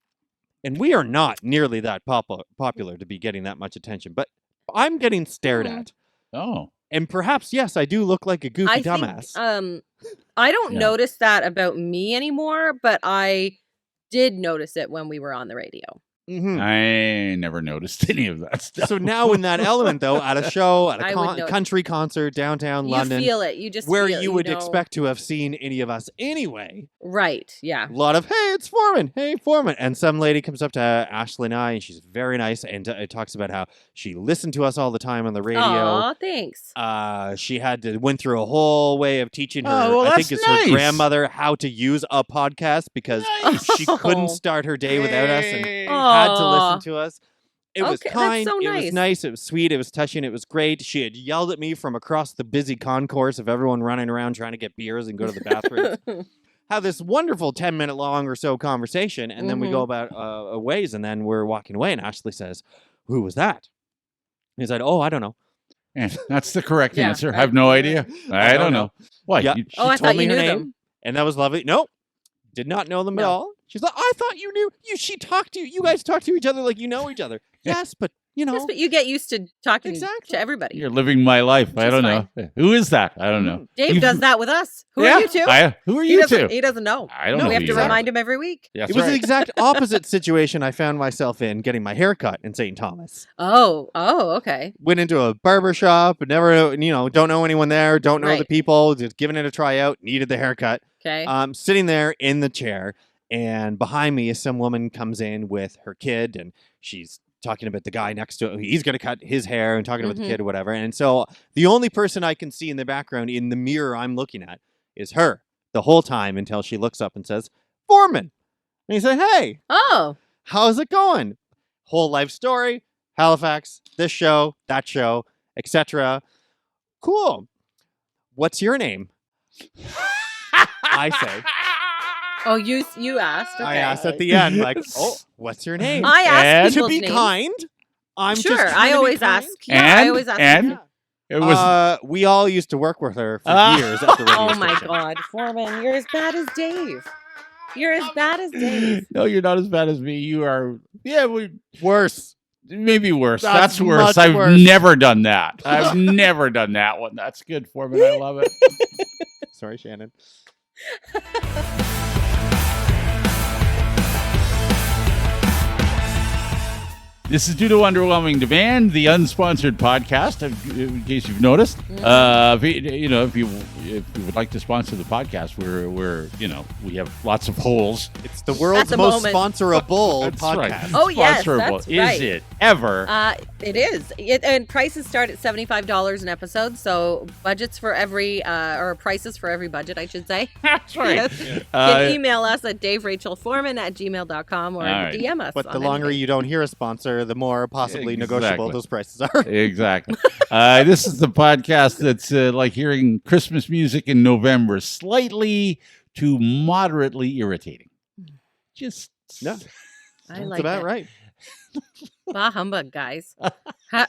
Speaker 1: and we are not nearly that popular to be getting that much attention. But I'm getting stared
Speaker 3: Mhm.
Speaker 1: at,
Speaker 2: Oh.
Speaker 1: and perhaps yes, I do look like a goofy
Speaker 3: I
Speaker 1: dumbass.
Speaker 3: think I don't
Speaker 2: Yeah.
Speaker 3: notice that about me anymore, but I did notice it when we were on the radio.
Speaker 1: Mhm.
Speaker 2: I never noticed any of that stuff.
Speaker 1: So now in that element, though, at a show, at
Speaker 3: I
Speaker 1: a
Speaker 3: would know-
Speaker 1: country concert downtown
Speaker 3: You
Speaker 1: London,
Speaker 3: feel it. You just
Speaker 1: where
Speaker 3: feel,
Speaker 1: you would
Speaker 3: know.
Speaker 1: expect to have seen any of us anyway.
Speaker 3: Right. Yeah.
Speaker 1: A lot of, hey, it's Forman. Hey, Forman. And some lady comes up to Ashley and I, and she's very nice, and talks about how she listened to us all the time on the radio.
Speaker 3: Aw, thanks.
Speaker 1: She went through a whole way of teaching her,
Speaker 2: Oh, well,
Speaker 1: I think
Speaker 2: that's
Speaker 1: it's
Speaker 2: nice.
Speaker 1: her grandmother, how to use a podcast because she couldn't
Speaker 3: Oh.
Speaker 1: start her day without us and
Speaker 2: Hey.
Speaker 1: had to
Speaker 3: Aw.
Speaker 1: listen to us. It was
Speaker 3: Okay, that's
Speaker 1: kind,
Speaker 3: so
Speaker 1: it was
Speaker 3: nice.
Speaker 1: nice, it was sweet, it was touching, it was great. She had yelled at me from across the busy concourse of everyone running around trying to get beers and go to the bathroom. Have this wonderful 10-minute long or so conversation, and then we go about a ways, and then we're walking away, and Ashley says, "Who was that?" He said, "Oh, I don't know."
Speaker 2: And that's the correct
Speaker 3: Yeah,
Speaker 2: answer. I
Speaker 3: right.
Speaker 2: have no idea. I don't know. What?
Speaker 1: Yeah.
Speaker 2: You-
Speaker 3: Oh, I
Speaker 1: She
Speaker 3: thought
Speaker 1: told me
Speaker 3: you
Speaker 1: her
Speaker 3: knew
Speaker 1: name,
Speaker 3: them.
Speaker 1: and that was lovely. Nope, did not know them at
Speaker 3: No.
Speaker 1: all. She's like, "I thought you knew. She talked to you. You guys talk to each other like you know each other." Yes, but you know.
Speaker 3: Yes, but you get used to talking
Speaker 1: Exactly.
Speaker 3: to everybody.
Speaker 2: You're living my life. I
Speaker 3: Which is
Speaker 2: don't know. Who is that? I don't know.
Speaker 3: Dave
Speaker 2: You-
Speaker 3: does that with us. Who
Speaker 2: Yeah,
Speaker 3: are you two?
Speaker 2: Who are
Speaker 3: he
Speaker 2: you
Speaker 3: doesn't.
Speaker 2: two?
Speaker 3: He doesn't know.
Speaker 2: I don't
Speaker 1: No,
Speaker 2: know.
Speaker 3: We have
Speaker 2: who
Speaker 3: to
Speaker 2: you are.
Speaker 3: remind him every week.
Speaker 2: That's
Speaker 1: It was
Speaker 2: right.
Speaker 1: the exact opposite situation I found myself in getting my hair cut in St. Thomas.
Speaker 3: Oh, okay.
Speaker 1: Went into a barber shop, never, don't know anyone there, don't know the
Speaker 3: Right.
Speaker 1: people, just giving it a tryout, needed the haircut.
Speaker 3: Okay.
Speaker 1: Sitting there in the chair, and behind me, some woman comes in with her kid, and she's talking about the guy next to it. He's going to cut his hair and talking about the
Speaker 3: Mhm.
Speaker 1: kid or whatever. And so the only person I can see in the background in the mirror I'm looking at is her the whole time until she looks up and says, "Forman." And he said, "Hey,
Speaker 3: Oh,
Speaker 1: how's it going?" Whole life story, Halifax, this show, that show, etc. Cool. What's your name? I say.
Speaker 3: oh, you asked. Okay.
Speaker 1: I asked at the end, like, "Oh, what's your name?"
Speaker 3: I asked
Speaker 2: And-
Speaker 1: To
Speaker 3: people's
Speaker 1: be
Speaker 3: names.
Speaker 1: kind. I'm
Speaker 3: Sure,
Speaker 1: just trying
Speaker 3: I
Speaker 1: to be
Speaker 3: always
Speaker 1: kind.
Speaker 3: ask. Yeah, I always ask.
Speaker 2: and
Speaker 3: people.
Speaker 2: it was
Speaker 1: We all used to work with her for
Speaker 2: Ah.
Speaker 1: years at the radio
Speaker 3: Oh my
Speaker 1: station.
Speaker 3: God, Foreman, you're as bad as Dave. You're as bad as Dave.
Speaker 2: no, you're not as bad as me. You are. Yeah,
Speaker 1: Worse.
Speaker 2: maybe worse.
Speaker 1: That's
Speaker 2: That's worse.
Speaker 1: much
Speaker 2: I've
Speaker 1: worse.
Speaker 2: never done that. I've never done that one. That's good, Forman. I love it.
Speaker 1: Sorry, Shannon.
Speaker 2: This is due to Underwhelming Demand, the unsponsored podcast, in case you've noticed. If you would like to sponsor the podcast, we have lots of holes.
Speaker 1: It's the world's
Speaker 3: the
Speaker 1: most
Speaker 3: moment.
Speaker 1: sponsorable
Speaker 2: That's right.
Speaker 1: podcast.
Speaker 3: Oh, yes,
Speaker 2: Sponsorable.
Speaker 3: that's
Speaker 2: Is
Speaker 3: right.
Speaker 2: it? ever.
Speaker 3: It is. And prices start at $75 an episode. So budgets for every, or prices for every budget, I should say.
Speaker 2: That's right.
Speaker 3: Yes. You can email us at daverachelforman@gmail.com or DM us.
Speaker 1: But the longer
Speaker 3: anything.
Speaker 1: you don't hear a sponsor, the more possibly negotiable
Speaker 2: Exactly.
Speaker 1: those prices are.
Speaker 2: Exactly. This is the podcast that's like hearing Christmas music in November, slightly to moderately irritating. Just
Speaker 1: Yeah.
Speaker 3: I
Speaker 1: That's
Speaker 3: like
Speaker 1: about
Speaker 3: it.
Speaker 1: right.
Speaker 3: Bah humbug, guys.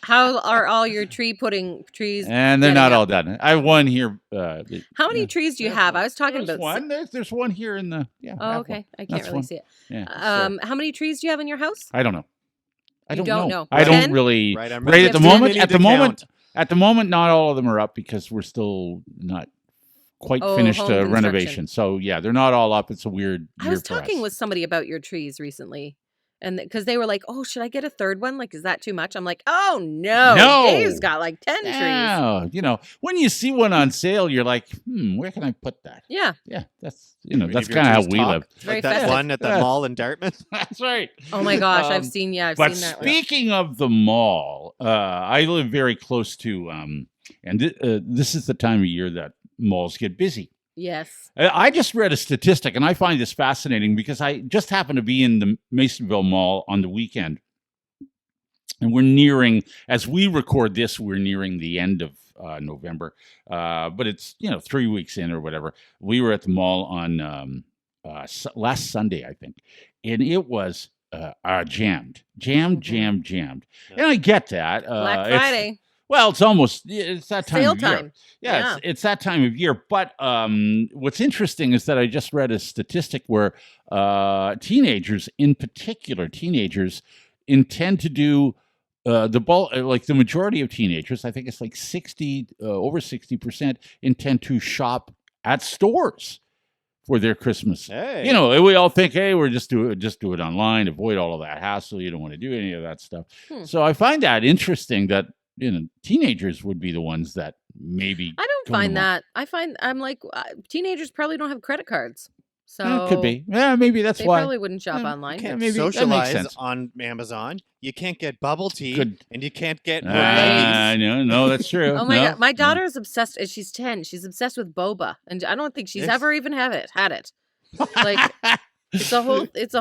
Speaker 3: How are all your tree pudding trees?
Speaker 2: and they're
Speaker 3: getting
Speaker 2: not
Speaker 3: up?
Speaker 2: all done. I have one here.
Speaker 3: How many trees do you have? I was talking
Speaker 2: There's
Speaker 3: about.
Speaker 2: one. There's one here in the. Yeah. I
Speaker 3: Oh,
Speaker 2: have
Speaker 3: okay.
Speaker 2: one.
Speaker 3: I can't
Speaker 2: That's
Speaker 3: really
Speaker 2: one.
Speaker 3: see it.
Speaker 2: Yeah.
Speaker 3: How many trees do you have in your house?
Speaker 2: I don't know. I
Speaker 3: You
Speaker 2: don't
Speaker 3: don't know.
Speaker 2: I don't
Speaker 3: 10?
Speaker 2: really.
Speaker 1: Right, I'm
Speaker 2: Right at the
Speaker 1: too
Speaker 2: moment.
Speaker 1: many
Speaker 2: At
Speaker 1: to
Speaker 2: the moment.
Speaker 1: count.
Speaker 2: At the moment, not all of them are up because we're still not quite finished
Speaker 3: home construction.
Speaker 2: renovation. So yeah, they're not all up. It's a weird.
Speaker 3: I was
Speaker 2: year for
Speaker 3: talking
Speaker 2: us.
Speaker 3: with somebody about your trees recently, and because they were like, "Oh, should I get a third one? Like, is that too much?" I'm like, "Oh no,
Speaker 2: No.
Speaker 3: Dave's got like 10 trees."
Speaker 2: No, when you see one on sale, you're like, where can I put that?
Speaker 3: Yeah.
Speaker 2: Yeah, that's
Speaker 1: Many
Speaker 2: that's
Speaker 1: of your
Speaker 2: kind of how
Speaker 1: trees
Speaker 2: we
Speaker 1: talk.
Speaker 2: live.
Speaker 3: It's very
Speaker 1: Like that
Speaker 3: festive.
Speaker 1: one at the
Speaker 2: Yeah.
Speaker 1: mall in Dartmouth.
Speaker 2: That's right.
Speaker 3: Oh my gosh,
Speaker 2: Um,
Speaker 3: I've seen that one.
Speaker 2: Speaking of the mall, I live very close to, and this is the time of year that malls get busy.
Speaker 3: Yes.
Speaker 2: I just read a statistic, and I find this fascinating because I just happened to be in the Masonville Mall on the weekend, and we're nearing, as we record this, we're nearing the end of November, but it's 3 weeks in or whatever. We were at the mall on last Sunday, I think, and it was jammed, and I get that.
Speaker 3: Black
Speaker 2: it's-
Speaker 3: Friday.
Speaker 2: Well, it's almost it's that time
Speaker 3: Sale
Speaker 2: of year.
Speaker 3: time.
Speaker 2: Yeah,
Speaker 3: Yeah.
Speaker 2: It's that time of year. But what's interesting is that I just read a statistic where teenagers, in particular, intend to do the bulk, like the majority of teenagers. I think it's like over 60% intend to shop at stores for their Christmas.
Speaker 1: Hey.
Speaker 2: We all think, hey, we're just do it online, avoid all of that hassle. You don't want to do any of that stuff. So I find that interesting that teenagers would be the ones that maybe.
Speaker 3: I don't
Speaker 2: come to
Speaker 3: find
Speaker 2: the mall.
Speaker 3: that. I'm like, teenagers probably don't have credit cards. So
Speaker 2: It could be. Yeah, maybe that's
Speaker 3: they
Speaker 2: why.
Speaker 3: probably wouldn't shop
Speaker 2: Yeah,
Speaker 3: online.
Speaker 1: You can't
Speaker 2: maybe that makes
Speaker 1: socialize
Speaker 2: sense.
Speaker 1: on Amazon. You can't get bubble tea,
Speaker 2: Good.
Speaker 1: and you can't get
Speaker 3: Right.
Speaker 2: No, that's true.
Speaker 3: Oh my
Speaker 2: No.
Speaker 3: god, my daughter is obsessed. She's 10. She's obsessed with boba, and I don't think she's
Speaker 1: Yes.
Speaker 3: ever even had it. Like it's a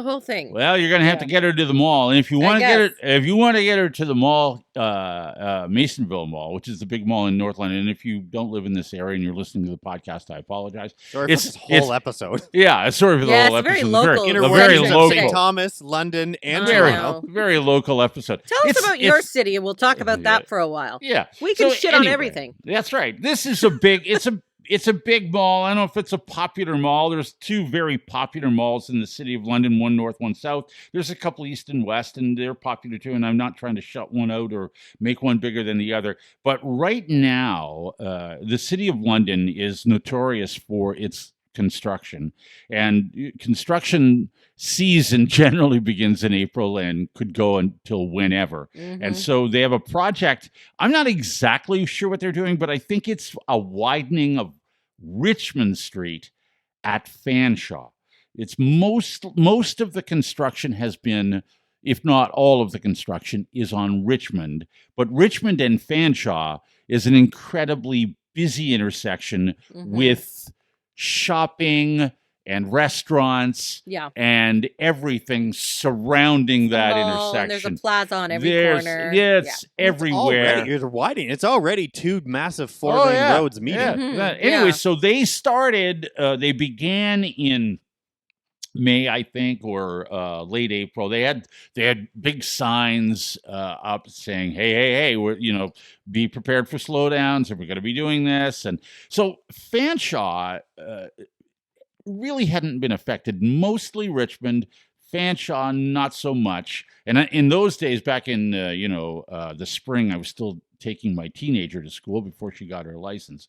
Speaker 3: whole thing.
Speaker 2: Well, you're gonna have to get her to the mall, and if you
Speaker 3: I
Speaker 2: want to get her,
Speaker 3: guess.
Speaker 2: if you want to get her to the mall, Masonville Mall, which is the big mall in North London. And if you don't live in this area and you're listening to the podcast, I apologize.
Speaker 1: Sorry for
Speaker 2: It's-
Speaker 1: this whole episode.
Speaker 2: Yeah, sorry for the
Speaker 3: Yeah,
Speaker 2: whole
Speaker 3: it's very
Speaker 2: episode.
Speaker 3: local.
Speaker 2: a
Speaker 3: Inner
Speaker 2: very
Speaker 3: workings of
Speaker 2: local,
Speaker 1: St. Thomas, London, and
Speaker 3: I
Speaker 2: very,
Speaker 3: know.
Speaker 1: Toronto.
Speaker 2: very local episode.
Speaker 3: Tell us
Speaker 2: It's-
Speaker 3: about your
Speaker 2: it's-
Speaker 3: city, and we'll talk about that for a while.
Speaker 2: Yeah,
Speaker 3: We can
Speaker 2: So
Speaker 3: shit on
Speaker 2: anyway,
Speaker 3: everything.
Speaker 2: That's right. This is a big. It's a big mall. I don't know if it's a popular mall. There's two very popular malls in the city of London, one north, one south. There's a couple east and west, and they're popular too. And I'm not trying to shut one out or make one bigger than the other. But right now, the city of London is notorious for its construction, and construction season generally begins in April and could go until whenever.
Speaker 3: Mhm.
Speaker 2: And so they have a project. I'm not exactly sure what they're doing, but I think it's a widening of Richmond Street at Fanshawe. It's most of the construction has been, if not all of the construction, is on Richmond. But Richmond and Fanshawe is an incredibly busy intersection
Speaker 3: Mhm.
Speaker 2: with shopping and restaurants
Speaker 3: Yeah.
Speaker 2: and everything surrounding that
Speaker 3: Mall, and there's a
Speaker 2: intersection.
Speaker 3: plaza on every
Speaker 2: There's-
Speaker 3: corner.
Speaker 2: Yeah, it's everywhere.
Speaker 1: Already, you're widening. It's already two massive four-lane roads meeting.
Speaker 2: Yeah.
Speaker 3: Mhm,
Speaker 2: Anyway,
Speaker 3: yeah.
Speaker 2: so they started. They began in May, I think, or late April. They had big signs up saying, "Hey, we're be prepared for slowdowns, and we're going to be doing this." And so Fanshawe really hadn't been affected. Mostly Richmond, Fanshawe not so much. And in those days, back in the spring, I was still taking my teenager to school before she got her license.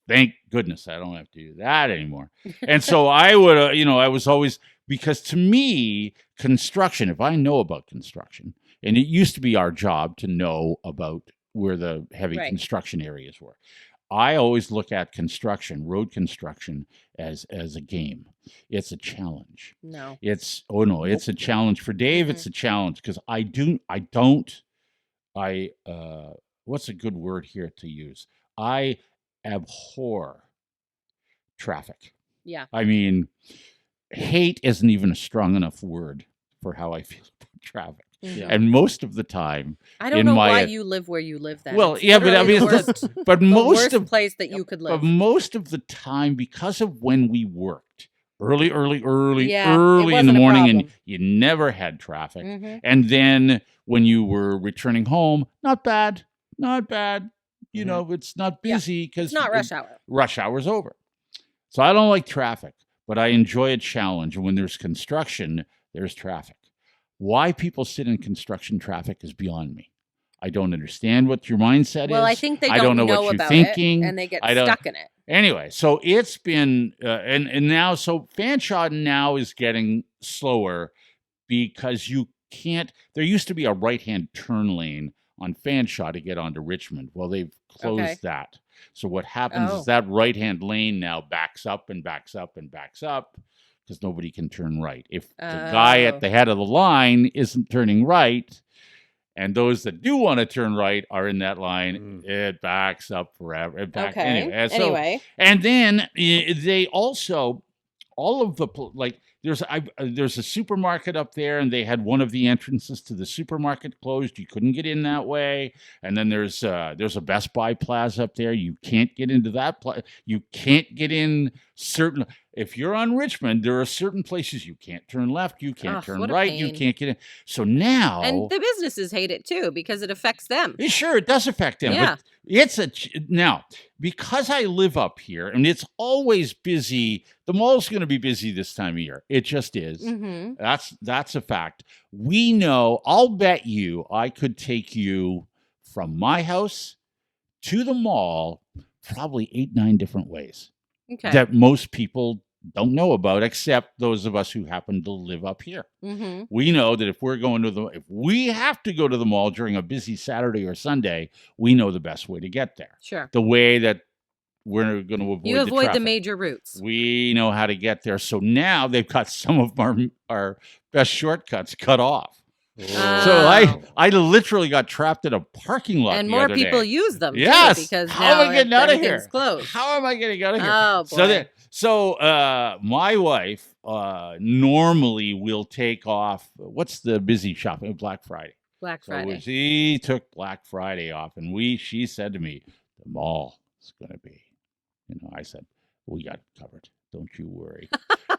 Speaker 2: Thank goodness I don't have to do that anymore. And so I would, I was always, because to me, construction, if I know about construction, and it used to be our job to know about where the heavy
Speaker 3: Right.
Speaker 2: construction areas were. I always look at construction, road construction, as a game. It's a challenge.
Speaker 3: No.
Speaker 2: It's a challenge for Dave.
Speaker 3: Mhm.
Speaker 2: It's a challenge because I don't what's a good word here to use? I abhor traffic.
Speaker 3: Yeah.
Speaker 2: I mean, hate isn't even a strong enough word for how I feel about traffic.
Speaker 3: Mhm.
Speaker 2: And most of the time,
Speaker 3: I don't
Speaker 2: in
Speaker 3: know
Speaker 2: my-
Speaker 3: why you live where you live then.
Speaker 2: well,
Speaker 3: It's
Speaker 2: yeah, but I
Speaker 3: literally
Speaker 2: mean,
Speaker 3: the worst,
Speaker 2: but
Speaker 3: the
Speaker 2: most
Speaker 3: worst
Speaker 2: of
Speaker 3: place that you could live.
Speaker 2: But most of the time, because of when we worked, early
Speaker 3: Yeah, it
Speaker 2: in the
Speaker 3: wasn't a
Speaker 2: morning, and
Speaker 3: problem.
Speaker 2: you never had traffic.
Speaker 3: Mhm.
Speaker 2: And then when you were returning home, not bad. You
Speaker 1: Mhm.
Speaker 2: know, it's not
Speaker 3: Yeah,
Speaker 2: busy because
Speaker 3: It's not rush hour.
Speaker 2: rush hour's over. So I don't like traffic, but I enjoy a challenge. And when there's construction, there's traffic. Why people sit in construction traffic is beyond me. I don't understand what your mindset
Speaker 3: Well,
Speaker 2: is.
Speaker 3: I think they
Speaker 2: I
Speaker 3: don't
Speaker 2: don't know
Speaker 3: know
Speaker 2: what you're
Speaker 3: about
Speaker 2: thinking.
Speaker 3: it, and they get
Speaker 2: I don't-
Speaker 3: stuck in it.
Speaker 2: Anyway, so it's been and now Fanshawe now is getting slower because you can't. There used to be a right-hand turn lane on Fanshawe to get onto Richmond. Well, they've closed
Speaker 3: Okay.
Speaker 2: that. So what happens
Speaker 3: Oh.
Speaker 2: is that right-hand lane now backs up and backs up and backs up because nobody can turn right. If the guy
Speaker 3: Oh.
Speaker 2: at the head of the line isn't turning right, and those that do want to turn right are in that line, it backs up forever.
Speaker 3: Okay.
Speaker 2: Anyway, and then they also, all of the there's a supermarket up there, and they had one of the entrances to the supermarket closed. You couldn't get in that way. And then there's a Best Buy plaza up there. You can't get into that plaza. You can't get in certain. If you're on Richmond, there are certain places you can't turn left, you can't
Speaker 3: Ugh,
Speaker 2: turn
Speaker 3: what a
Speaker 2: right, you
Speaker 3: pain.
Speaker 2: can't get in. So now,
Speaker 3: And the businesses hate it too because it affects them.
Speaker 2: sure, it does affect them.
Speaker 3: Yeah.
Speaker 2: But it's now because I live up here and it's always busy. The mall's going to be busy this time of year. It just is.
Speaker 3: Mm-hmm.
Speaker 2: That's a fact. We know. I'll bet you I could take you from my house to the mall probably 8-9 different ways
Speaker 3: Okay.
Speaker 2: that most people don't know about, except those of us who happen to live up here.
Speaker 3: Mm-hmm.
Speaker 2: We know that if we have to go to the mall during a busy Saturday or Sunday, we know the best way to get there.
Speaker 3: Sure.
Speaker 2: The way that we're going to avoid
Speaker 3: You avoid the
Speaker 2: traffic.
Speaker 3: major routes.
Speaker 2: We know how to get there. So now they've got some of our best shortcuts cut off. So
Speaker 3: Oh.
Speaker 2: I literally got trapped in a parking lot.
Speaker 3: And
Speaker 2: the
Speaker 3: more
Speaker 2: other
Speaker 3: people
Speaker 2: day.
Speaker 3: use them too,
Speaker 2: Yes.
Speaker 3: because
Speaker 2: How
Speaker 3: now
Speaker 2: am I getting out of
Speaker 3: everything's
Speaker 2: here?
Speaker 3: closed.
Speaker 2: How am I getting out of here?
Speaker 3: Oh, boy.
Speaker 2: So my wife normally will take off. What's the busy shopping? Black Friday.
Speaker 3: Black
Speaker 2: So
Speaker 3: Friday.
Speaker 2: she took Black Friday off, and she said to me, "The mall is going to be." I said, "We got it covered. Don't you worry.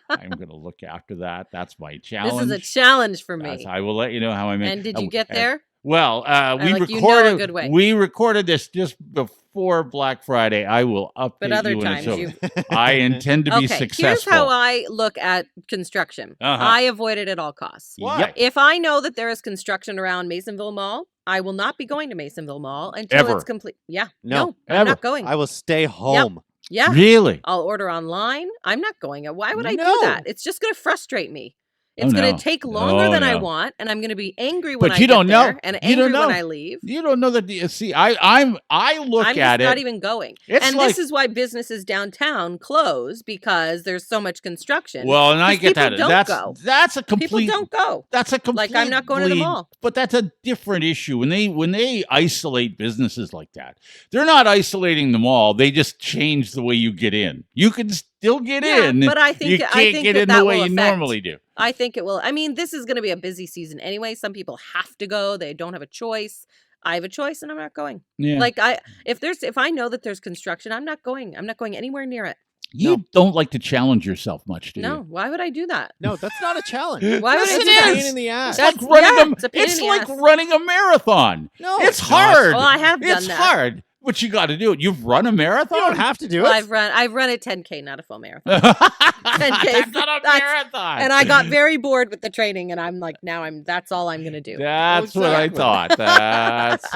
Speaker 2: I'm going to look after that. That's my challenge.
Speaker 3: This is a challenge for me.
Speaker 2: I will let you know how I make.
Speaker 3: And did you get there?
Speaker 2: Well, we
Speaker 3: like,
Speaker 2: recorded.
Speaker 3: you know a good way.
Speaker 2: We recorded this just before Black Friday. I will update
Speaker 3: But other
Speaker 2: you when it's
Speaker 3: times
Speaker 2: over. I intend to be
Speaker 3: Okay,
Speaker 2: successful.
Speaker 3: here's how I look at construction.
Speaker 2: Uh-huh.
Speaker 3: I avoid it at all costs.
Speaker 1: Why?
Speaker 2: Yep.
Speaker 3: If I know that there is construction around Masonville Mall, I will not be going to Masonville Mall until
Speaker 2: Ever.
Speaker 3: it's complete. Yeah.
Speaker 1: No,
Speaker 3: I'm
Speaker 2: ever.
Speaker 3: not going.
Speaker 1: I will stay home.
Speaker 3: Yeah.
Speaker 2: Really?
Speaker 3: I'll order online. I'm not going. Why would I do
Speaker 1: No.
Speaker 3: that? It's just going to frustrate me. It's
Speaker 2: Oh,
Speaker 3: going
Speaker 2: no.
Speaker 3: to take longer
Speaker 2: Oh,
Speaker 3: than I
Speaker 2: no.
Speaker 3: want, and I'm going to be angry when
Speaker 2: But
Speaker 3: I
Speaker 2: you
Speaker 3: get
Speaker 2: don't know.
Speaker 3: there and
Speaker 2: You don't
Speaker 3: angry when
Speaker 2: know.
Speaker 3: I leave.
Speaker 2: You don't know that. See, I look
Speaker 3: I'm
Speaker 2: at
Speaker 3: just not
Speaker 2: it.
Speaker 3: even going.
Speaker 2: It's
Speaker 3: And
Speaker 2: like,
Speaker 3: this is why businesses downtown close, because there's so much construction.
Speaker 2: well, and I
Speaker 3: 'Cause
Speaker 2: get
Speaker 3: people
Speaker 2: that.
Speaker 3: don't go.
Speaker 2: That's a
Speaker 3: People
Speaker 2: complete.
Speaker 3: don't go.
Speaker 2: That's a complete.
Speaker 3: Like, I'm not going to the mall.
Speaker 2: But that's a different issue. When they isolate businesses like that, they're not isolating the mall. They just change the way you get in. You can still get
Speaker 3: Yeah,
Speaker 2: in.
Speaker 3: but I think
Speaker 2: you
Speaker 3: I
Speaker 2: can't
Speaker 3: think
Speaker 2: get
Speaker 3: that
Speaker 2: in
Speaker 3: that
Speaker 2: the way
Speaker 3: will
Speaker 2: you
Speaker 3: affect.
Speaker 2: normally do.
Speaker 3: I think it will. I mean, this is going to be a busy season anyway. Some people have to go. They don't have a choice. I have a choice, and I'm not going.
Speaker 2: Yeah.
Speaker 3: Like if I know that there's construction, I'm not going. I'm not going anywhere near it.
Speaker 2: You don't like to challenge yourself much, do
Speaker 3: No,
Speaker 2: you?
Speaker 3: why would I do that?
Speaker 1: No, that's not a challenge.
Speaker 3: Why would
Speaker 2: Yes,
Speaker 3: I
Speaker 2: it
Speaker 3: do that?
Speaker 2: is.
Speaker 1: Pain in the ass.
Speaker 3: That's-
Speaker 2: It's like running
Speaker 3: it's a pain in the ass.
Speaker 2: running a marathon.
Speaker 1: No,
Speaker 2: It's
Speaker 1: it's not.
Speaker 2: hard.
Speaker 3: Well, I have done
Speaker 2: It's
Speaker 3: that.
Speaker 2: hard, but you got to do it. You've run a marathon.
Speaker 1: You don't have to do
Speaker 3: Well,
Speaker 1: it.
Speaker 3: I've run a 10K, not a full marathon.
Speaker 2: 10K.
Speaker 3: That's
Speaker 2: Not a
Speaker 3: that's-
Speaker 2: marathon.
Speaker 3: And I got very bored with the training, and I'm like, that's all I'm gonna do.
Speaker 2: That's what I
Speaker 1: Exactly.
Speaker 2: thought. That's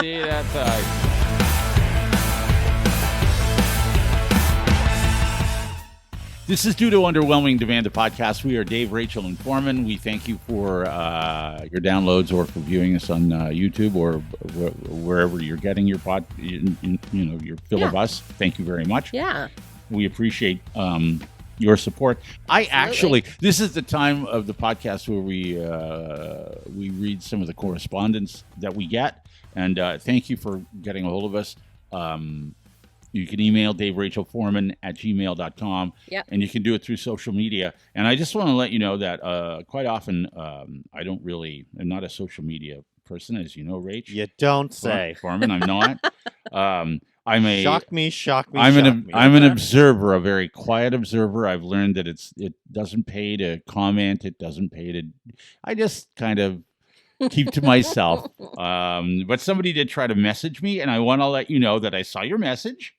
Speaker 2: This is due to Underwhelming Demand, the podcast. We are Dave, Rachel, and Forman. We thank you for your downloads or for viewing us on YouTube or wherever you're getting your your fill of us. Thank you very much.
Speaker 3: Yeah.
Speaker 2: We appreciate your support. I
Speaker 3: Absolutely.
Speaker 2: actually, this is the time of the podcast where we read some of the correspondence that we get, and thank you for getting a hold of us. You can email daverachelforman@gmail.com,
Speaker 3: Yep.
Speaker 2: and you can do it through social media. And I just want to let you know that quite often I'm not a social media person, as you know, Rach.
Speaker 1: You don't say.
Speaker 2: Forman, I'm not. I'm a
Speaker 1: Shock me.
Speaker 2: I'm
Speaker 1: shock me.
Speaker 2: an observer, a very quiet observer. I've learned that it doesn't pay to comment. It doesn't pay to. I just kind of keep to myself. But somebody did try to message me, and I want to let you know that I saw your message.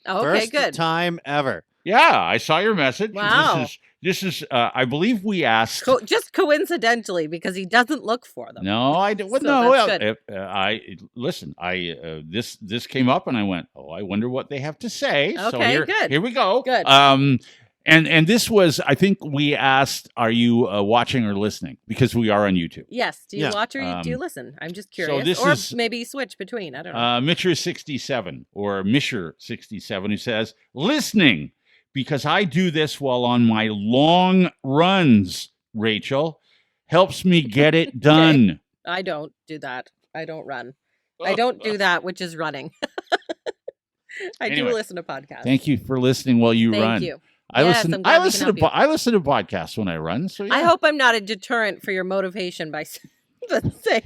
Speaker 3: Oh, okay,
Speaker 1: First
Speaker 3: good.
Speaker 1: time ever.
Speaker 2: Yeah, I saw your message.
Speaker 3: Wow.
Speaker 2: This is. I believe we asked.
Speaker 3: Just coincidentally, because he doesn't look for them.
Speaker 2: No, I did. Well,
Speaker 3: So
Speaker 2: no,
Speaker 3: that's
Speaker 2: well,
Speaker 3: good.
Speaker 2: I listen. This came up, and I went, "Oh, I wonder what they have to say." So
Speaker 3: Okay, good.
Speaker 2: Here we go.
Speaker 3: Good.
Speaker 2: And this was, I think we asked, "Are you watching or listening?" Because we are on YouTube.
Speaker 3: Yes. Do you
Speaker 1: Yeah.
Speaker 3: watch or do you listen? I'm just curious.
Speaker 2: this
Speaker 3: or
Speaker 2: is-
Speaker 3: maybe switch between. I don't know.
Speaker 2: Mitcher67 or Misher67 who says, "Listening because I do this while on my long runs. Rachel helps me get it done."
Speaker 3: I don't do that. I don't run. I don't do that, which is running. I
Speaker 2: Anyway,
Speaker 3: do listen to podcasts.
Speaker 2: Thank you for listening while you
Speaker 3: Thank
Speaker 2: run.
Speaker 3: you.
Speaker 2: I
Speaker 3: Yes,
Speaker 2: listen.
Speaker 3: I'm glad
Speaker 2: I
Speaker 3: we
Speaker 2: listen
Speaker 3: can
Speaker 2: to.
Speaker 3: help you.
Speaker 2: I listen to podcasts when I run. So yeah.
Speaker 3: I hope I'm not a deterrent for your motivation by saying,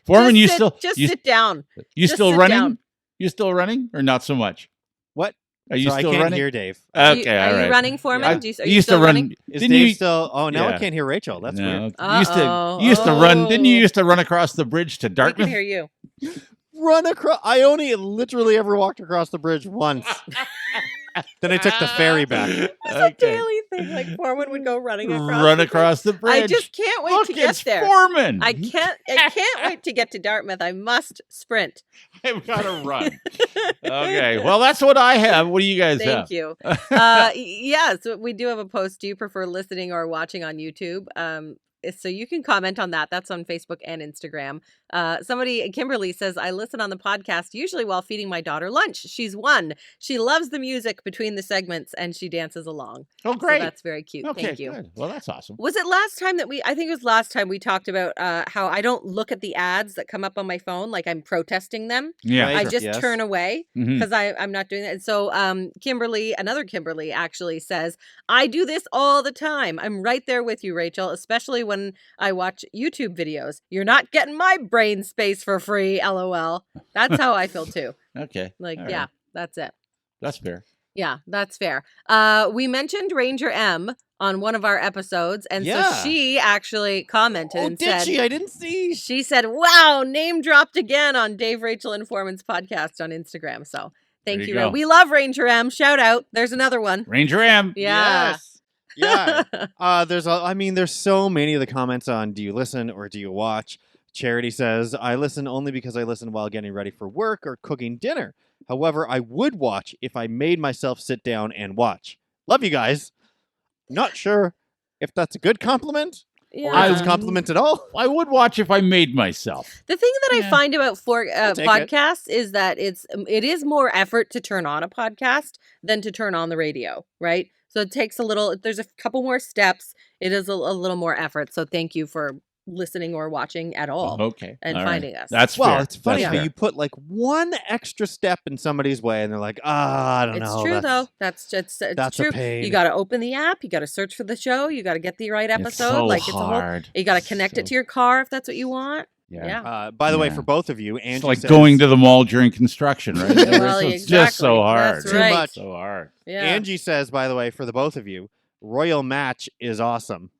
Speaker 2: Foreman,
Speaker 3: just
Speaker 2: you
Speaker 3: sit,
Speaker 2: still
Speaker 3: just
Speaker 2: you,
Speaker 3: sit down.
Speaker 2: you
Speaker 3: just
Speaker 2: still
Speaker 3: sit
Speaker 2: running?
Speaker 3: down.
Speaker 2: You still running or not so much?
Speaker 1: What?
Speaker 2: Are you
Speaker 1: So
Speaker 2: still
Speaker 1: I can't
Speaker 2: running?
Speaker 1: hear Dave.
Speaker 2: Okay,
Speaker 3: Are
Speaker 2: all
Speaker 3: you
Speaker 2: right.
Speaker 3: running, Foreman?
Speaker 1: Yeah.
Speaker 3: Do you, are
Speaker 2: You
Speaker 3: you
Speaker 2: used to
Speaker 3: still
Speaker 2: run.
Speaker 3: running?
Speaker 1: Is
Speaker 2: Didn't
Speaker 1: Dave
Speaker 2: you?
Speaker 1: still? Oh, now
Speaker 2: Yeah.
Speaker 1: I can't hear Rachel. That's
Speaker 2: No.
Speaker 1: weird.
Speaker 2: You used to.
Speaker 3: Uh-oh.
Speaker 2: You used to run. Didn't you
Speaker 3: Oh.
Speaker 2: used to run across the bridge to
Speaker 3: We can
Speaker 2: Dartmouth?
Speaker 3: hear you.
Speaker 1: Run across. I only literally ever walked across the bridge once. Then I took the ferry back.
Speaker 3: It's a daily thing. Like Foreman would go running across.
Speaker 2: Run
Speaker 3: the
Speaker 2: across the
Speaker 3: bridge.
Speaker 2: bridge.
Speaker 3: I just can't wait
Speaker 2: Look,
Speaker 3: to get
Speaker 2: it's
Speaker 3: there.
Speaker 2: Forman.
Speaker 3: I can't wait to get to Dartmouth. I must sprint.
Speaker 2: I've got to run. Okay. Well, that's what I have. What do you guys have?
Speaker 3: Thank you. Yeah, so we do have a post. Do you prefer listening or watching on YouTube? So you can comment on that. That's on Facebook and Instagram. Kimberly says, I listen on the podcast usually while feeding my daughter lunch. She's 1. She loves the music between the segments and she dances along.
Speaker 2: Oh, great.
Speaker 3: So that's very cute.
Speaker 2: Okay,
Speaker 3: Thank you.
Speaker 2: good. Well, that's awesome.
Speaker 3: Was it last time that I think it was last time we talked about how I don't look at the ads that come up on my phone, like I'm protesting them.
Speaker 2: Yeah.
Speaker 1: Right.
Speaker 3: I just
Speaker 1: Yes.
Speaker 3: turn away
Speaker 2: Mhm.
Speaker 3: because I'm not doing that. And so another Kimberly actually says, I do this all the time. I'm right there with you, Rachel, especially when I watch YouTube videos. You're not getting my brain space for free, LOL. That's how I feel too.
Speaker 2: Okay.
Speaker 3: Like,
Speaker 2: All
Speaker 3: yeah,
Speaker 2: right.
Speaker 3: that's it.
Speaker 2: That's fair.
Speaker 3: Yeah, that's fair. We mentioned Ranger M on one of our episodes, and
Speaker 1: Yeah.
Speaker 3: so she actually commented
Speaker 1: Oh,
Speaker 3: and
Speaker 1: did
Speaker 3: said,
Speaker 1: she? I didn't see.
Speaker 3: she said, wow, name dropped again on Dave, Rachel, and Forman's podcast on Instagram. So thank
Speaker 2: There
Speaker 3: you.
Speaker 2: you go.
Speaker 3: We love Ranger M. Shout out. There's another one.
Speaker 2: Ranger M.
Speaker 3: Yeah.
Speaker 1: Yes. Yeah. There's so many of the comments on do you listen or do you watch? Charity says, I listen only because I listen while getting ready for work or cooking dinner. However, I would watch if I made myself sit down and watch. Love you guys. Not sure if that's a good compliment or if it's a compliment at all.
Speaker 2: I would watch if I made myself.
Speaker 3: The thing that I
Speaker 2: Yeah.
Speaker 3: find about
Speaker 1: take it.
Speaker 3: podcasts is that it is more effort to turn on a podcast than to turn on the radio, right? So it takes there's a couple more steps. It is a little more effort. So thank you for listening or watching at all
Speaker 2: Okay.
Speaker 3: and
Speaker 2: All right.
Speaker 3: finding us.
Speaker 2: That's
Speaker 1: Well,
Speaker 2: fair.
Speaker 1: it's funny
Speaker 2: That's
Speaker 1: how
Speaker 2: fair.
Speaker 1: you put like one extra step in somebody's way and they're like, I don't
Speaker 3: It's
Speaker 1: know.
Speaker 3: true
Speaker 1: that's-
Speaker 3: though. It's
Speaker 1: that's a
Speaker 3: true.
Speaker 1: pain.
Speaker 3: You got to open the app. You got to search for the show. You got to get the right
Speaker 2: It's
Speaker 3: episode.
Speaker 2: so
Speaker 3: Like it's a whole.
Speaker 2: hard.
Speaker 3: You got to connect it to your car if that's what you want. Yeah.
Speaker 1: By the way,
Speaker 2: Yeah.
Speaker 1: for both of you,
Speaker 2: It's
Speaker 1: Angie
Speaker 2: like
Speaker 1: says,
Speaker 2: going to the mall during construction, right?
Speaker 3: Well,
Speaker 2: It's just so
Speaker 3: exactly.
Speaker 2: hard.
Speaker 3: That's
Speaker 1: Too
Speaker 3: right.
Speaker 1: much.
Speaker 2: So hard.
Speaker 3: Yeah.
Speaker 1: Angie says, by the way, for the both of you, Royal Match is awesome.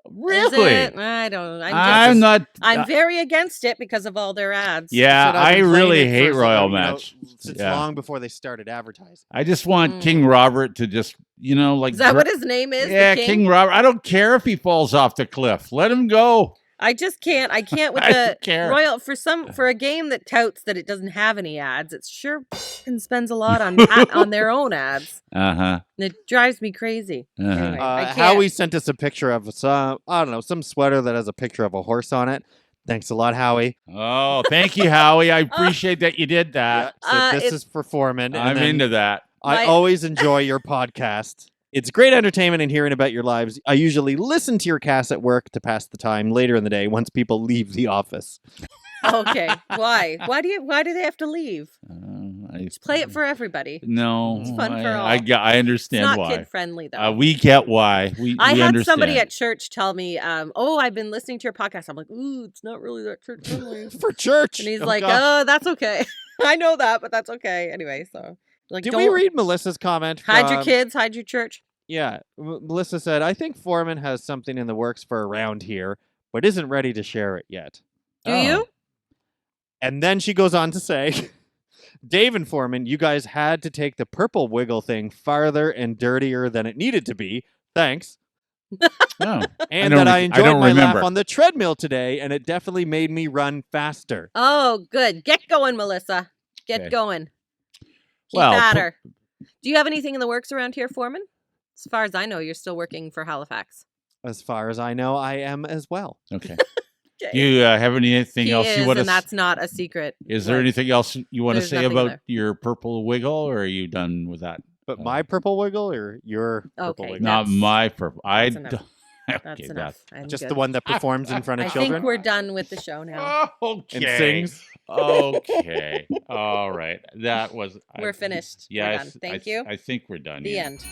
Speaker 3: Is
Speaker 2: Really?
Speaker 3: it? I don't know.
Speaker 2: I'm not.
Speaker 3: I'm very against it because of all their ads.
Speaker 2: Yeah,
Speaker 1: That's what I've
Speaker 2: I
Speaker 1: been
Speaker 2: really
Speaker 1: playing it
Speaker 2: hate
Speaker 1: for,
Speaker 2: Royal
Speaker 1: you know,
Speaker 2: Match.
Speaker 1: since
Speaker 2: Yeah.
Speaker 1: long before they started advertising.
Speaker 2: I just want
Speaker 3: Mm.
Speaker 2: King Robert to just, like.
Speaker 3: Is that what his name is?
Speaker 2: Yeah,
Speaker 3: the
Speaker 2: King Robert. I don't care if he falls off the cliff. Let him go.
Speaker 3: I just can't. I can't with
Speaker 2: I
Speaker 3: the
Speaker 2: don't care.
Speaker 3: Royal for a game that touts that it doesn't have any ads. It sure and spends a lot on on their own ads.
Speaker 2: Uh-huh.
Speaker 3: And it drives me crazy.
Speaker 2: Uh-huh.
Speaker 3: Anyway, I can't.
Speaker 1: Howie sent us a picture of some sweater that has a picture of a horse on it. Thanks a lot, Howie.
Speaker 2: Oh, thank you, Howie. I appreciate that you did that.
Speaker 1: So this
Speaker 3: it-
Speaker 1: is for Foreman. and
Speaker 2: I'm
Speaker 1: then
Speaker 2: into that.
Speaker 1: I
Speaker 3: My-
Speaker 1: always enjoy your podcast. It's great entertainment and hearing about your lives. I usually listen to your cast at work to pass the time later in the day once people leave the office.
Speaker 3: Okay. Why? Why do they have to leave? Just play it for everybody.
Speaker 2: No,
Speaker 3: It's fun for all.
Speaker 2: I
Speaker 3: It's
Speaker 2: understand
Speaker 3: not
Speaker 2: why.
Speaker 3: kid friendly though.
Speaker 2: We get why.
Speaker 3: I
Speaker 2: we
Speaker 3: had
Speaker 2: understand.
Speaker 3: somebody at church tell me, "Oh, I've been listening to your podcast." I'm like, "Ooh, it's not really that church friendly."
Speaker 1: For church.
Speaker 3: And he's
Speaker 1: Oh,
Speaker 3: like,
Speaker 1: gosh.
Speaker 3: "Oh, that's okay. I know that, but that's okay anyway." So, like,
Speaker 1: Did
Speaker 3: don't
Speaker 1: we read Melissa's comment?
Speaker 3: hide your
Speaker 1: from-
Speaker 3: kids, hide your church.
Speaker 1: Yeah. Melissa said, I think Forman has something in the works for around here, but isn't ready to share it yet.
Speaker 3: Do you?
Speaker 1: And then she goes on to say, Dave and Forman, you guys had to take the purple wiggle thing farther and dirtier than it needed to be. Thanks.
Speaker 2: No.
Speaker 1: And
Speaker 2: don't
Speaker 1: that I
Speaker 2: re- I
Speaker 1: enjoyed
Speaker 2: don't
Speaker 1: my
Speaker 2: remember.
Speaker 1: laugh on the treadmill today, and it definitely made me run faster.
Speaker 3: Oh, good. Get going, Melissa. Get
Speaker 2: Okay.
Speaker 3: going. Keep
Speaker 2: Well,
Speaker 3: at her. Do you have anything in the works around here, Foreman? As far as I know, you're still working for Halifax.
Speaker 1: As far as I know, I am as well.
Speaker 2: Okay.
Speaker 3: Okay.
Speaker 2: Do you have anything
Speaker 3: He
Speaker 2: else
Speaker 3: is,
Speaker 2: you want
Speaker 3: and
Speaker 2: to?
Speaker 3: that's not a secret.
Speaker 2: Is there
Speaker 3: Like,
Speaker 2: anything else you want to
Speaker 3: there's
Speaker 2: say
Speaker 3: nothing
Speaker 2: about
Speaker 3: there.
Speaker 2: your purple wiggle, or are you done with that?
Speaker 1: But my purple wiggle or your purple
Speaker 3: Okay,
Speaker 1: wiggle?
Speaker 2: Not
Speaker 3: That's-
Speaker 2: my purple. I
Speaker 3: that's enough.
Speaker 2: don't.
Speaker 3: That's
Speaker 2: Okay,
Speaker 3: enough. I'm
Speaker 1: Just
Speaker 3: good.
Speaker 1: the one that performs in front of
Speaker 3: I
Speaker 1: children
Speaker 3: think we're done with the show now.
Speaker 2: Okay.
Speaker 1: and sings.
Speaker 2: Okay. All right. That was.
Speaker 3: We're finished.
Speaker 2: Yeah.
Speaker 3: We're done. Thank you.
Speaker 2: I think we're done.
Speaker 3: The
Speaker 2: yeah.
Speaker 3: end.